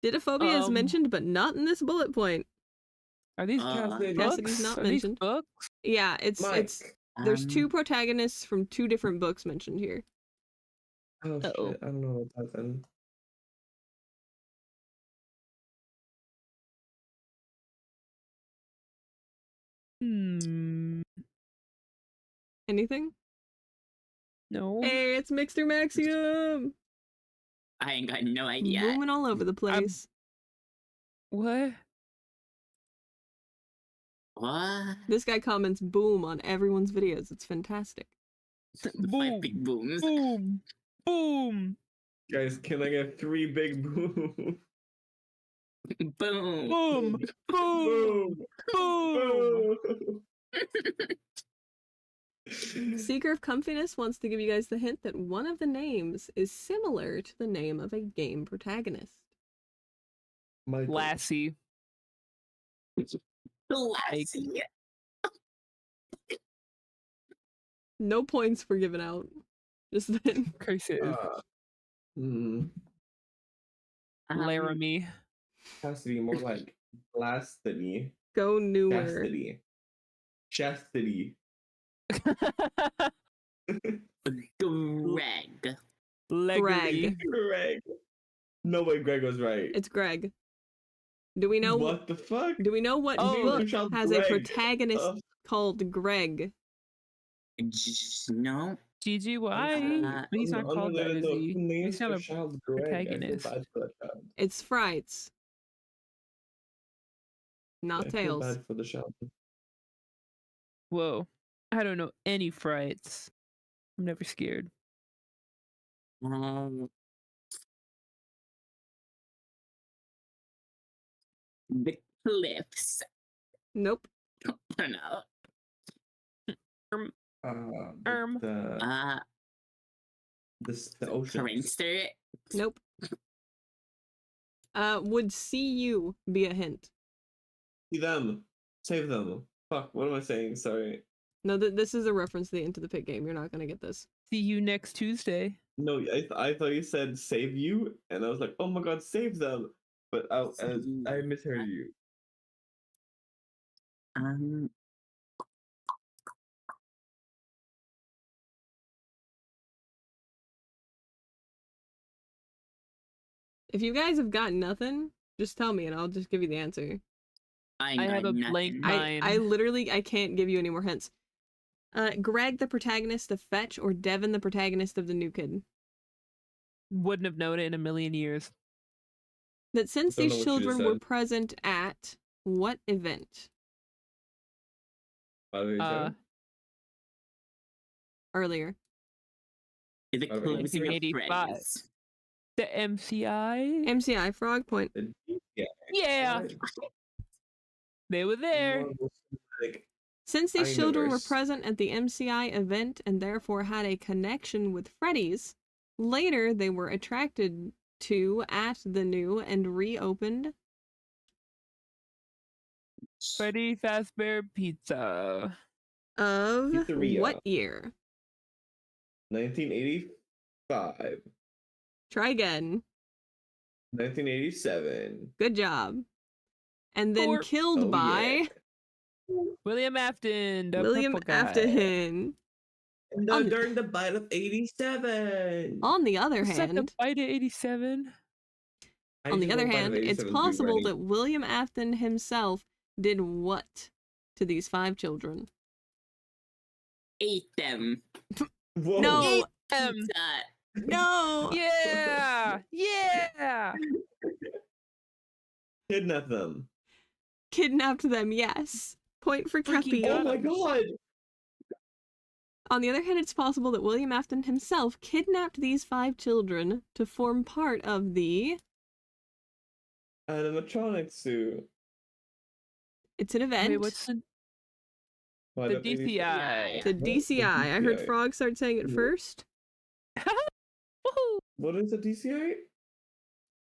Didophobia is mentioned, but not in this bullet point. Are these Cassidy's books? not Are these mentioned. books? Yeah, it's there's Um, 2 protagonists from 2 different books mentioned here. Oh Uh-oh. shit! I don't know what happened. Anything? No. Hey, it's Mixter Maxium! I ain't got no idea. Booming all over the place. What? What? This guy comments boom on everyone's videos. It's fantastic. Five Boom. big booms. Boom. Boom! Guys, can I get 3 big boom? Boom. Boom! Boom! Boom! Boom! Seeker of Comfiness wants to give you guys the hint that one of the names is similar to the name of a game protagonist. Michael. Lassie. Lassie. No points were given out. Just then. Cursive. Laramie. Has to be more like blasphemy. Go newer. Chastity. Chastity. Greg. Leggery. Greg. No way, Greg was right. It's Greg. Do we know What the fuck? Do we know what Oh, book child has a Greg. protagonist called Greg? No. GGY. But he's not called that, Unrelated is though, he? who names He's not their a child Greg? I feel protagonist. bad for that child. It's Frights, not I feel Tails. bad for the child. Whoa. I don't know any frights. I'm never scared. The cliffs. Nope. I don't know. The ocean. Prinster. Nope. Would see you be a hint? See them. Save them. Fuck, what am I saying? Sorry. No, this is a reference to the Into the Pit game. You're not gonna get this. See you next Tuesday. No, I thought you said save you, and I was like, oh my god, save them. But I misheard you. If you guys have got nothing, just tell me and I'll just give you the answer. I have a got blank nothing. mind. I literally I can't give you any more hints. Greg, the protagonist of Fetch, or Devin, the protagonist of The New Kid. Wouldn't have known it in a million years. That since Don't know these what you just children were said. present at what event earlier? Is it Okay. closing of 1985. Freddy's? The MCI? MCI, frog point. Yeah, they were there. Since these children were Universe. present at the MCI event and therefore had a connection with Freddy's, later they were attracted to at the new and reopened Freddy Fazbear Pizza. of Pizzeria. what year? 1985. Try again. 1987. Good job. And then Four. killed Oh, by yeah. William Afton, the William purple guy. Afton. And during the bite of 87. On the other Was that the hand, bite of 87? on the other hand, it's possible that that William Afton himself did what to these 5 children? Ate them. Whoa. No, Pizza. no. Yeah! Yeah! Kidnap them. Kidnapped them, yes. Point for Freaking Kepi. got Oh my god. On the other hand, it's possible that William Afton himself kidnapped these 5 children to form part of the... Animatronic suit. It's an event. Wait, what's the Bite of 87. DCI? The DCI. I heard DCI. Frog start saying it first. Woohoo! What is a DCI?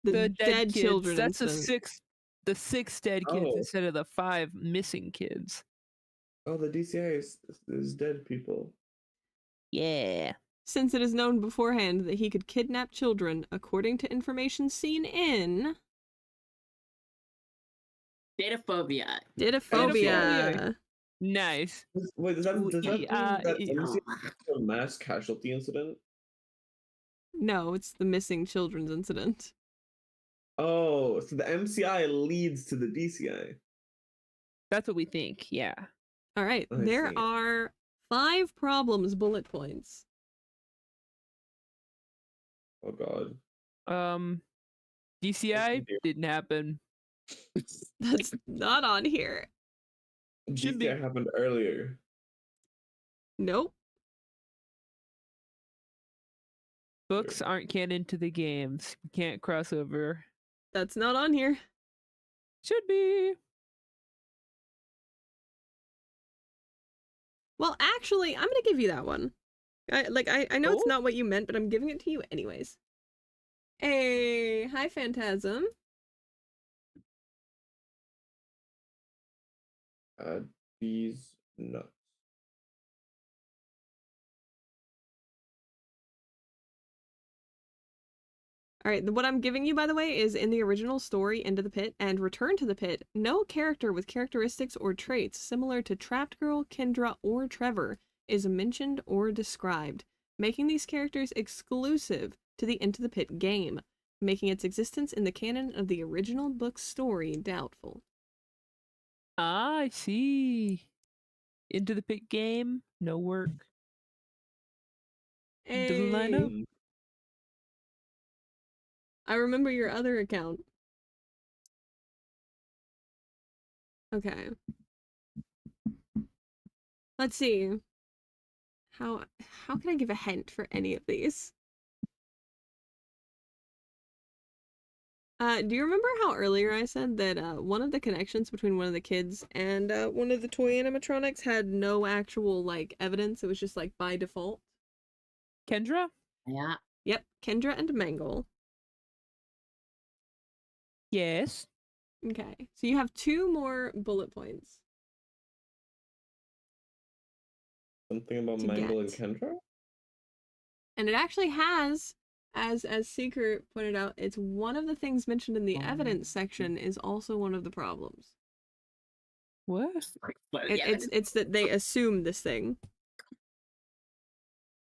The, dead kids. children That's incident. the 6 dead kids Oh. instead of the 5 missing kids. Oh, the DCI is dead people. Yeah. Since it is known beforehand that he could kidnap children, according to information seen in Dataphobia. Dataphobia. Nice. Wait, does that Ooh, mean that Oh. a mass casualty incident? No, it's the missing children's incident. Oh, so the MCI leads to the DCI. That's what we think. Yeah. All right, I there see. are 5 problems bullet points. Oh god. DCI dear. didn't happen. That's not on here. Should be. DCI happened earlier. Nope. Books aren't canon to the games. You can't cross over. That's not on here. Should be. Well, actually, I'm gonna give you that one. I know it's Oh. not what you meant, but I'm giving it to you anyways. Hey, hi, Phantasm. These nuts. All right, what I'm giving you, by the way, is in the original story, Into the Pit and Return to the Pit, no character with characteristics or traits similar to Trapped Girl, Kendra, or Trevor is mentioned or described, making these characters exclusive to the Into the Pit game, making its existence in the canon of the original book story doubtful. Ah, I see. Into the Pit game, no work. Doesn't line up. Hey, I remember your other account. Okay. Let's see. How can I give a hint for any of these? Do you remember how earlier I said that one of the connections between one of the kids and one of the toy animatronics had no actual like evidence? It was just like by default. Kendra? Yeah. Yep, Kendra and Mangle. Yes. Okay, so you have 2 more bullet points. Something about To Mangle and get. Kendra? And it actually has, as Seeker pointed out, it's one of the things mentioned in the evidence section is also one of the problems. What? But It, yeah, it's that they assume this thing.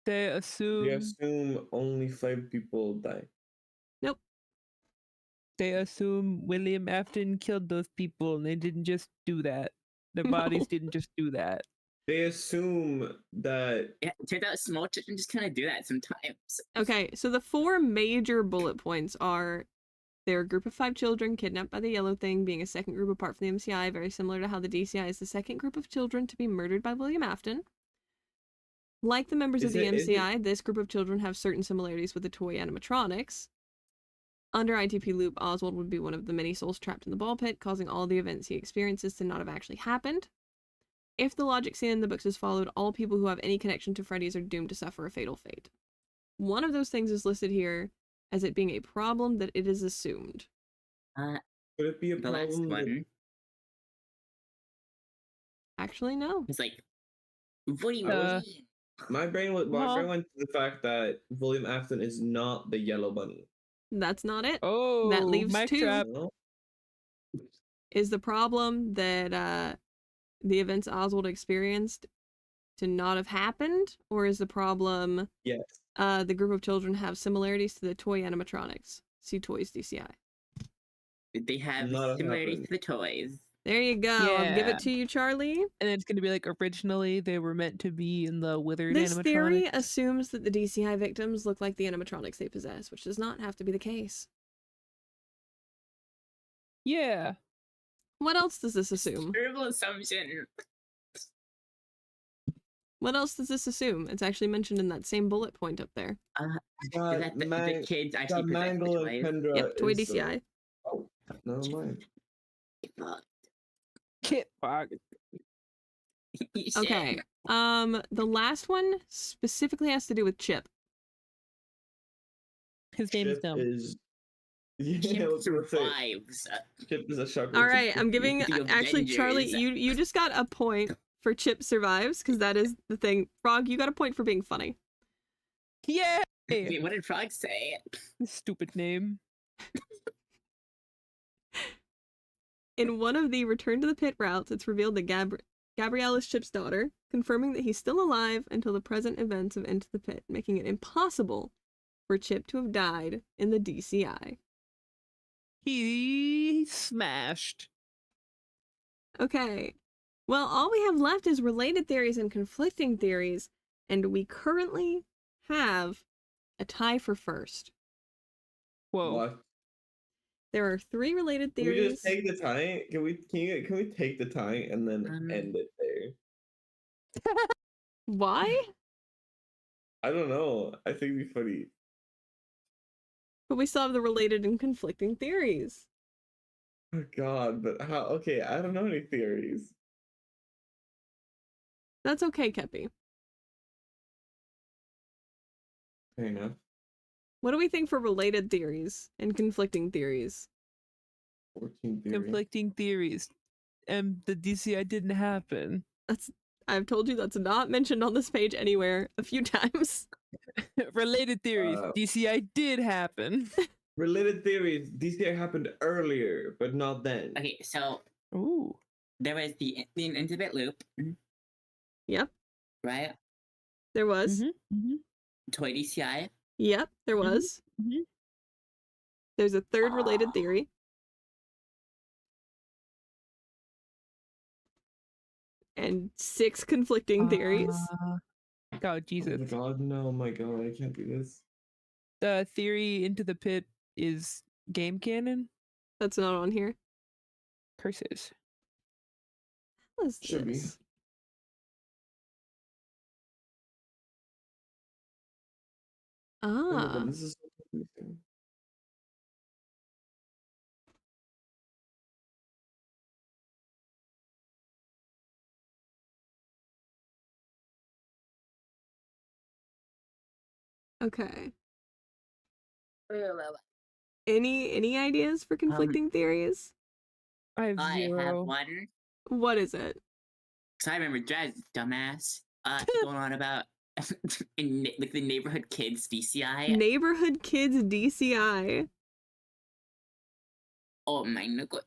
They assume We assume only 5 people die. Nope. they assume William Afton killed those people and they didn't just do that. Their bodies No. didn't just do that. They assume that yeah, it turns out small children just kind of do that sometimes. Okay, so the 4 major bullet points are they're a group of 5 children kidnapped by the Yellow Thing, being a second group apart from the MCI, very similar to how the DCI is the second group of children to be murdered by William Afton. Like the members of Is the it- is it- MCI, this group of children have certain similarities with the toy animatronics. Under ITP loop, Oswald would be one of the many souls trapped in the ball pit, causing all the events he experiences to not have actually happened. If the logic seen in the books is followed, all people who have any connection to Freddy's are doomed to suffer a fatal fate. One of those things is listed here as it being a problem that it is assumed. could it be a The last problem? one Actually, no. was like, what do you Uh, mean? My brain went to the fact that William Afton is not the Yellow Bunny. That's not it. Oh, That leaves mic 2. drop. No? Is the problem that the events Oswald experienced to not have happened, or is the problem Yes. the group of children have similarities to the toy animatronics? See Toys DCI. They have Not similarities happened. to the toys. There you go. I'll give Yeah. it to you, Charlie. And it's gonna be like originally they were meant to be in the withered This theory animatronics. assumes that the DCI victims look like the animatronics they possess, which does not have to be the case. Yeah. What else does this assume? Terrible assumption. What else does this assume? It's actually mentioned in that same bullet point up there. That the kids actually possess the Mangle and toys. Kendra Yep, Toy is, DCI. Oh, never mind. Fuck. Kit Bog. Okay. The last one specifically has to do with Chip. His name's Chip dumb. is. Yeah, I Chip was gonna say, survives. Chip is a shocker. All right, I'm giving The actually Charlie, Avengers. you just got a point for Chip survives because that is the thing. Frog, you got a point for being funny. Yeah. Wait, what did Frog say? Stupid name. In one of the Return to the Pit routes, it's revealed that Gabrielle is Chip's daughter, confirming that he's still alive until the present events of Into the Pit, making it impossible for Chip to have died in the DCI. He smashed. Okay. Well, all we have left is related theories and conflicting theories, and we currently have a tie for first. Whoa. What? There are 3 related Can we theories. just take the time? Can we take the time and then end it there? Why? I don't know. I think it'd be funny. But we still have the related and conflicting theories. Oh God, but how? Okay, I don't know any theories. That's okay, Kepi. Fair enough. What do we think for related theories and conflicting theories? 14 theory. Conflicting theories. And the DCI didn't happen. I've told you that's not mentioned on this page anywhere a few times. Related theories. DCI did happen. Related theories. DCI happened earlier, but not then. Okay, so Ooh. there was the infinite loop, Yep, right? there was. Toy DCI. Yep, there was. mhm. There's a third related theory. And 6 conflicting theories. Oh, Jesus. Oh my God, no, my God, I can't do this. The theory into the pit is game canon? That's not on here. Curses. What is Should be. this? Oh my God, Ah, this is so confusing. okay. Any ideas for conflicting theories? I have I have zero. one. What is it? Cause I remember Dred's dumbass going on about like the neighborhood kids DCI. Neighborhood Kids DCI. Oh my god.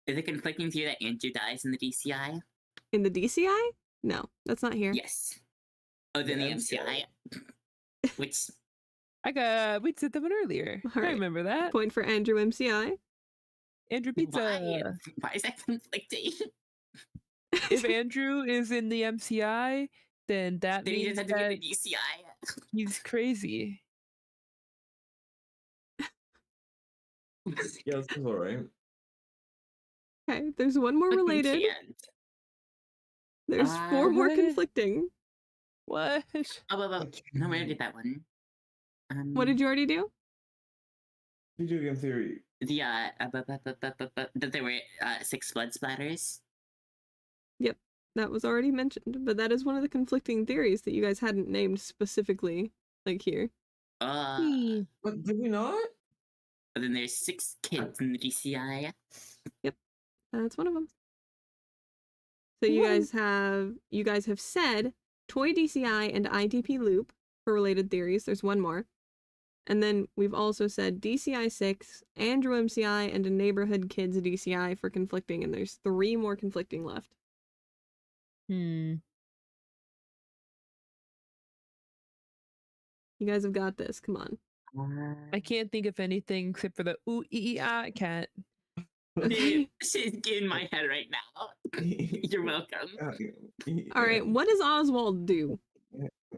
Is it conflicting theory that Andrew dies in the DCI? In the DCI? No, that's not here. Yes. Oh, then the MCI. Which We said that one earlier. I Alright. remember that. Point for Andrew MCI. Andrew Pizza. why is that conflicting? If Andrew is in the MCI, then that Then he means just had to that be in the DCI. he's crazy. Yeah, this is alright. Okay, there's one more But we related. can't. There's 4 more What? conflicting. What? Oh, no, we already did that one. What did you already do? Video game theory. That there were 6 blood splatters. That was already mentioned, but that is one of the conflicting theories that you guys hadn't named specifically, like here. But did we not? But then there's 6 kids in the DCI. That's one of them. So you guys have said Toy DCI and ITP Loop for related theories. There's one more. And then we've also said DCI 6, Andrew MCI, and a Neighborhood Kids DCI for conflicting, and there's 3 more conflicting left. Hmm. You guys have got this. Come on. I can't think of anything except for the ooh ee ah cat. Okay. She's in my head right now. You're welcome. All right. What does Oswald do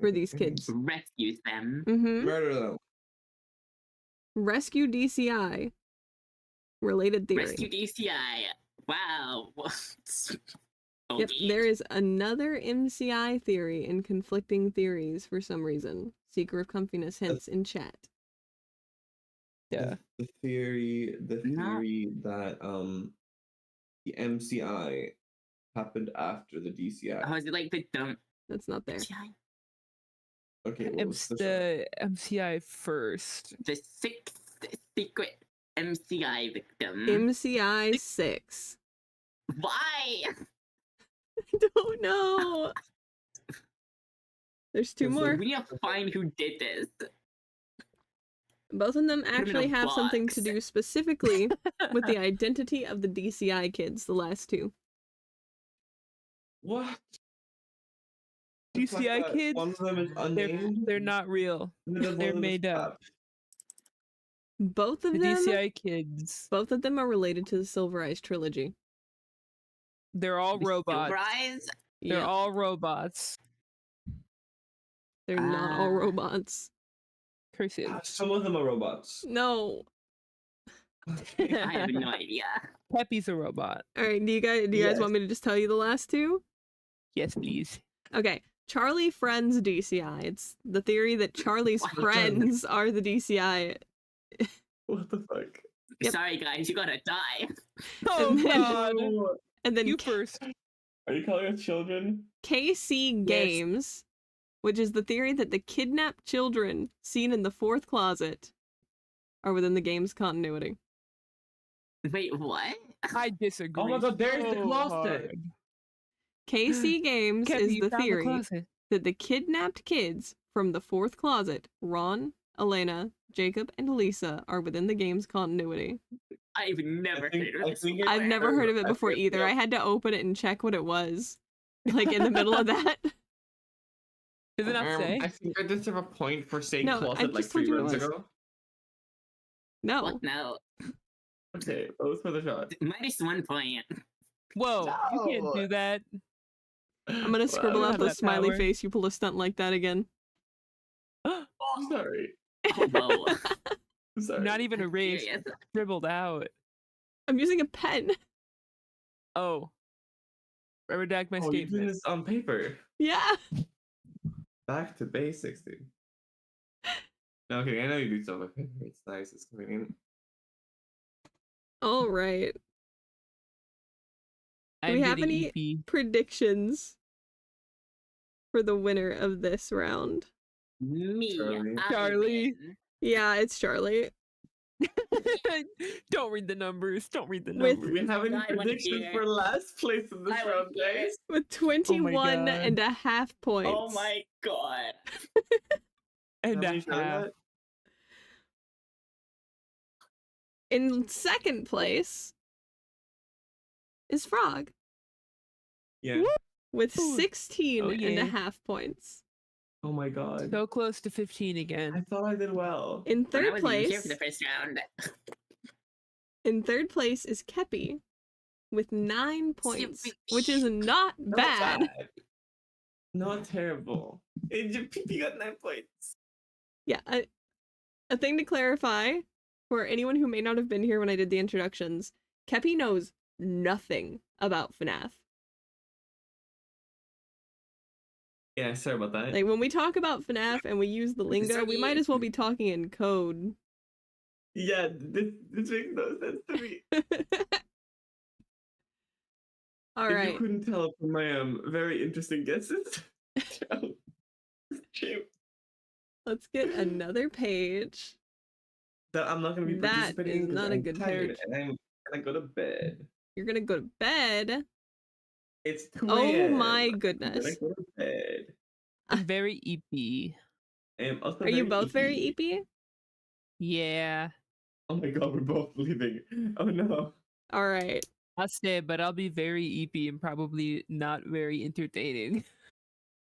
for these kids? Rescues them. Murder them. Rescue DCI. Related theory. Rescue DCI. Wow. Oh, Yep, dear. there is another MCI theory in conflicting theories for some reason. Seeker of Comfiness hints in chat. Yeah. The theory that the MCI happened after the DCI. Oh, is it like the dumb That's not there. DCI? Okay, what was the The MCI first. The 6th secret MCI victim. MCI 6. Why? I don't know. There's 2 more. We need to find who did this. Both of them in a actually have something to box. do specifically with the identity of the DCI kids, the last 2. What? DCI kids, One of them is unnamed. they're not real. and then one They're of them is made up. trapped. Both of The them DCI kids, both of them are related to the Silver Eyes trilogy. they're all robots. Rise? They're Yep, all robots. they're not all robots. Curses. Some of them are robots. No. I have no idea. Peppy's a robot. All right, do you guys Yes. want me to just tell you the last two? Yes, please. Okay. Charlie Friends DCI. It's the theory that Charlie's What? friends are the DCI. What the fuck? Yep. Sorry, guys, you gotta die. Oh And then- God! Oh, And then You first. are you calling us children? KC Games, which is the theory that the kidnapped children seen in the fourth closet are within the game's continuity. Wait, what? I disagree. Oh my God, there's the so closet. hard. KC Games Peppy, is you the found theory closet. that the kidnapped kids from the fourth closet, Ron, Elena, Jacob, and Lisa, are within the game's continuity. I've never think- heard of I this. think before. I've never heard of it I before think- either. yeah. I had to open it and check what it was, like in the middle of that. Does it not say? I think I just have a point for saying No, I closet like just told 3 you what it rounds was. ago. No. What? No. Okay, that was for the shot. -1 point. Whoa! You can't No. do that. I'm gonna scribble don't out have the that smiley power. face. You pull a stunt like that again. I'm sorry. Oh, whoa. I'm sorry. Not even erased. Serious? Scribbled out. I'm using a pen. Oh. I redact my Oh, you're doing statement. this on paper. Yeah. Back to basics, dude. No, okay, I know you do stuff on paper. It's nice. It's convenient. All right. Do we I'm have getting any EP. predictions for the winner of this round? Me. Charlie. I Charlie. win. Yeah, it's Charlie. Don't read the numbers. Don't read the With- numbers. Do we have any I wanna predictions hear. for last place in this I wanna round, hear. guys? With 21 God. and a half points. Oh my god. And How a many Charlie half. got? In second place is Frog Yeah. with Ooh. 16 Oh, and a yeah. half points. Oh my god. So close to 15 I again. thought I did well. In When I third wasn't even here place, for the first round. is Kepi with 9 points, which is not Not bad. Not terrible. PP got 9 points. Yeah, a thing to clarify for anyone who may not have been here when I did the introductions, Kepi knows nothing about FNaF. Yeah, sorry about that. Like when we talk about FNaF and we use the lingo, we might as well be talking in code. Yeah, this makes no sense to me. All If you right. couldn't tell from my very interesting guesses. Shame. Let's get another page. That I'm not gonna be That participating is because not a I'm good tired page. and I'm gonna go to bed. You're gonna go to bed. It's 2 Oh a.m. my I'm gonna goodness. go to bed. I'm very EP. I am also Are you very both very EP. EP? Yeah. Oh my god, we're both leaving. Oh no. All right. I'll stay, but I'll be very EP and probably not very entertaining.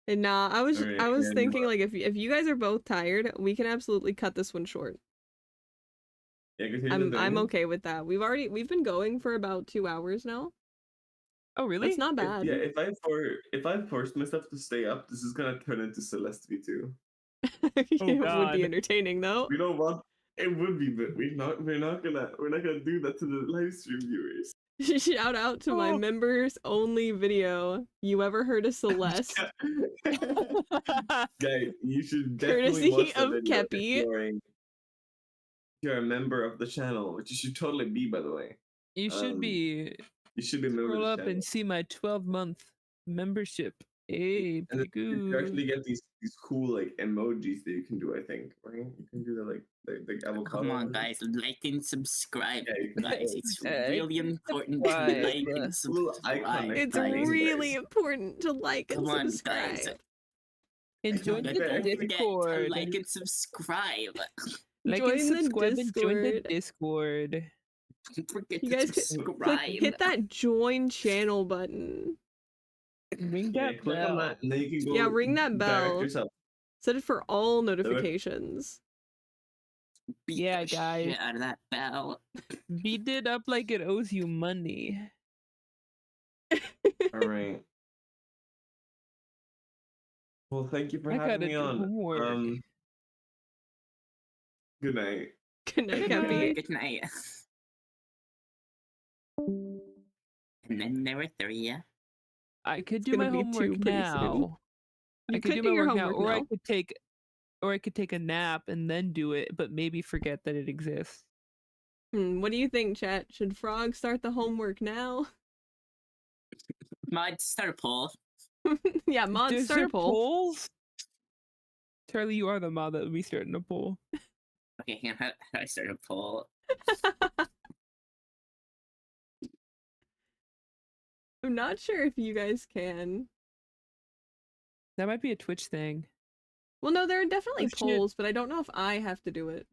And nah, I was Alright, I was yeah, you thinking are. like if you guys are both tired, we can absolutely cut this one short. Yeah, because here's the I'm thing. okay with that. We've been going for about 2 hours now. Oh, really? That's not bad. Yeah, if I force myself to stay up, this is gonna turn into Celeste V2. It would God. be entertaining though. We don't want it would be, but we're not gonna do that to the live stream viewers. Shout out to my Oh. members only video. You ever heard of Celeste? Guys, you should Courtesy definitely watch that of video Kepi. if you're a member of the channel, which you should totally be, by the way. You should be. You should be a member Scroll of up the channel. and see my 12-month membership. Hey, And then pretty you actually good. get these cool like emojis that you can do, I think, right? You can do the like the avocado. Come on, ones. guys, like and subscribe. Yeah, you can Guys, do it's Like really important to subscribe. like and Little subscribe. iconic It's Guys, really guys. important to like and Come on, subscribe. guys. And join Don't the Don't forget to Discord. like and subscribe. Like Join and the subscribe and join the Discord. Discord. Don't forget You to guys subscribe. hit that join channel button. Ring Yeah, that click on bell. that, and then you can go. Yeah, ring that direct bell. yourself. Set it for all notifications. Beat Yeah, the shit guys. out of that bell. Beat it up like it owes you money. All right. Well, thank you for I having gotta me do on. homework. Good night. Good night, Good Kepi. night. Good night. And then there were 3. I could It's do my gonna be homework 2 pretty soon. now. You I could could do my your work now, homework or now. I could take a nap and then do it, but maybe forget that it exists. What do you think, chat? Should Frog start the homework now? Mod, start a poll. Yeah, mod, Is start a there poll. polls? Charlie, you are the mod that would be starting a poll. Okay, hang on, how do I start a poll? I'm not sure if you guys can. That might be a Twitch thing. Well, no, there are definitely Oh, shit. polls, but I don't know if I have to do it.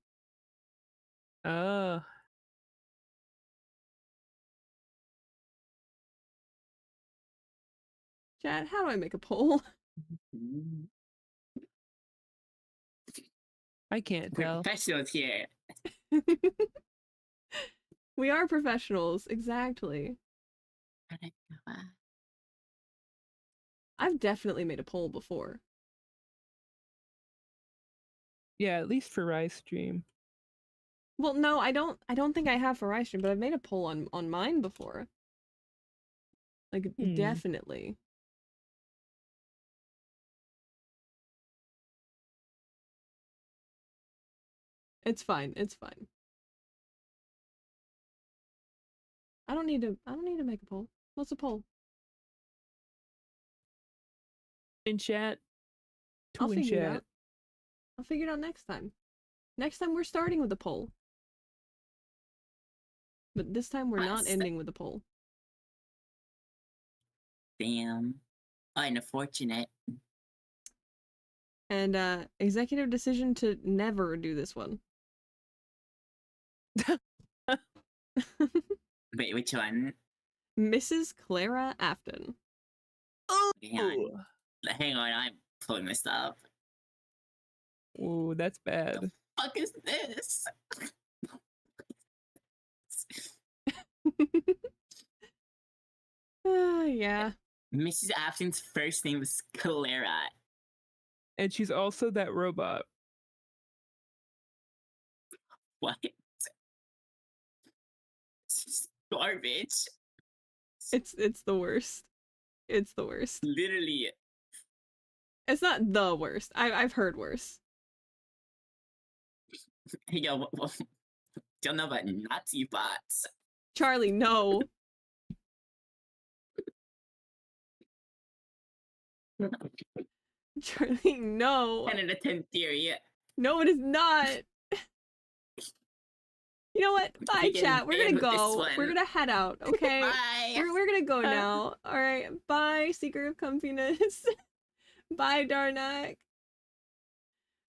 Oh. Chat, how do I make a poll? I can't We're tell. professionals here. We are professionals, exactly. I've definitely made a poll before. Yeah, at least for Rise stream. Well, no, I don't think I have for iStream, but I've made a poll on mine before. Like, definitely. It's fine. It's fine. I don't need to make a poll. What's a poll? In chat. I'll Two in figure it chat. out. I'll figure it out next time. Next time we're starting with a poll. But this time we're not ending with a poll. Damn. Unfortunate. And executive decision to never do this one. Wait, which one? Mrs. Clara Afton. Hang on, I'm pulling this up. Ooh, that's bad. Fuck is this? Yeah. Mrs. Afton's first name was Clara. And she's also that robot. What? Garbage. It's the worst. It's the worst. Literally. It's not the worst. I've heard worse. Hey, yo, don't know about Nazi bots. Charlie, no. Charlie, no. 10 out of 10 theory. No, it is not. You know what? Bye, Begin chat. We're gonna with this go. one. We're gonna head out, okay? Bye. We're gonna go now. Alright. Bye, Seeker of Comfiness. Bye, Darnak.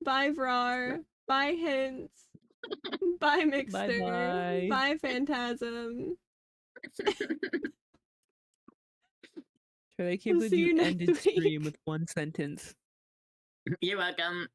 Bye, Vrar. Bye, Hints. Bye, Mixter. Bye-bye. Bye, Phantasm. Charlie, I can't We'll believe see you you next ended stream week. with one sentence. You're welcome.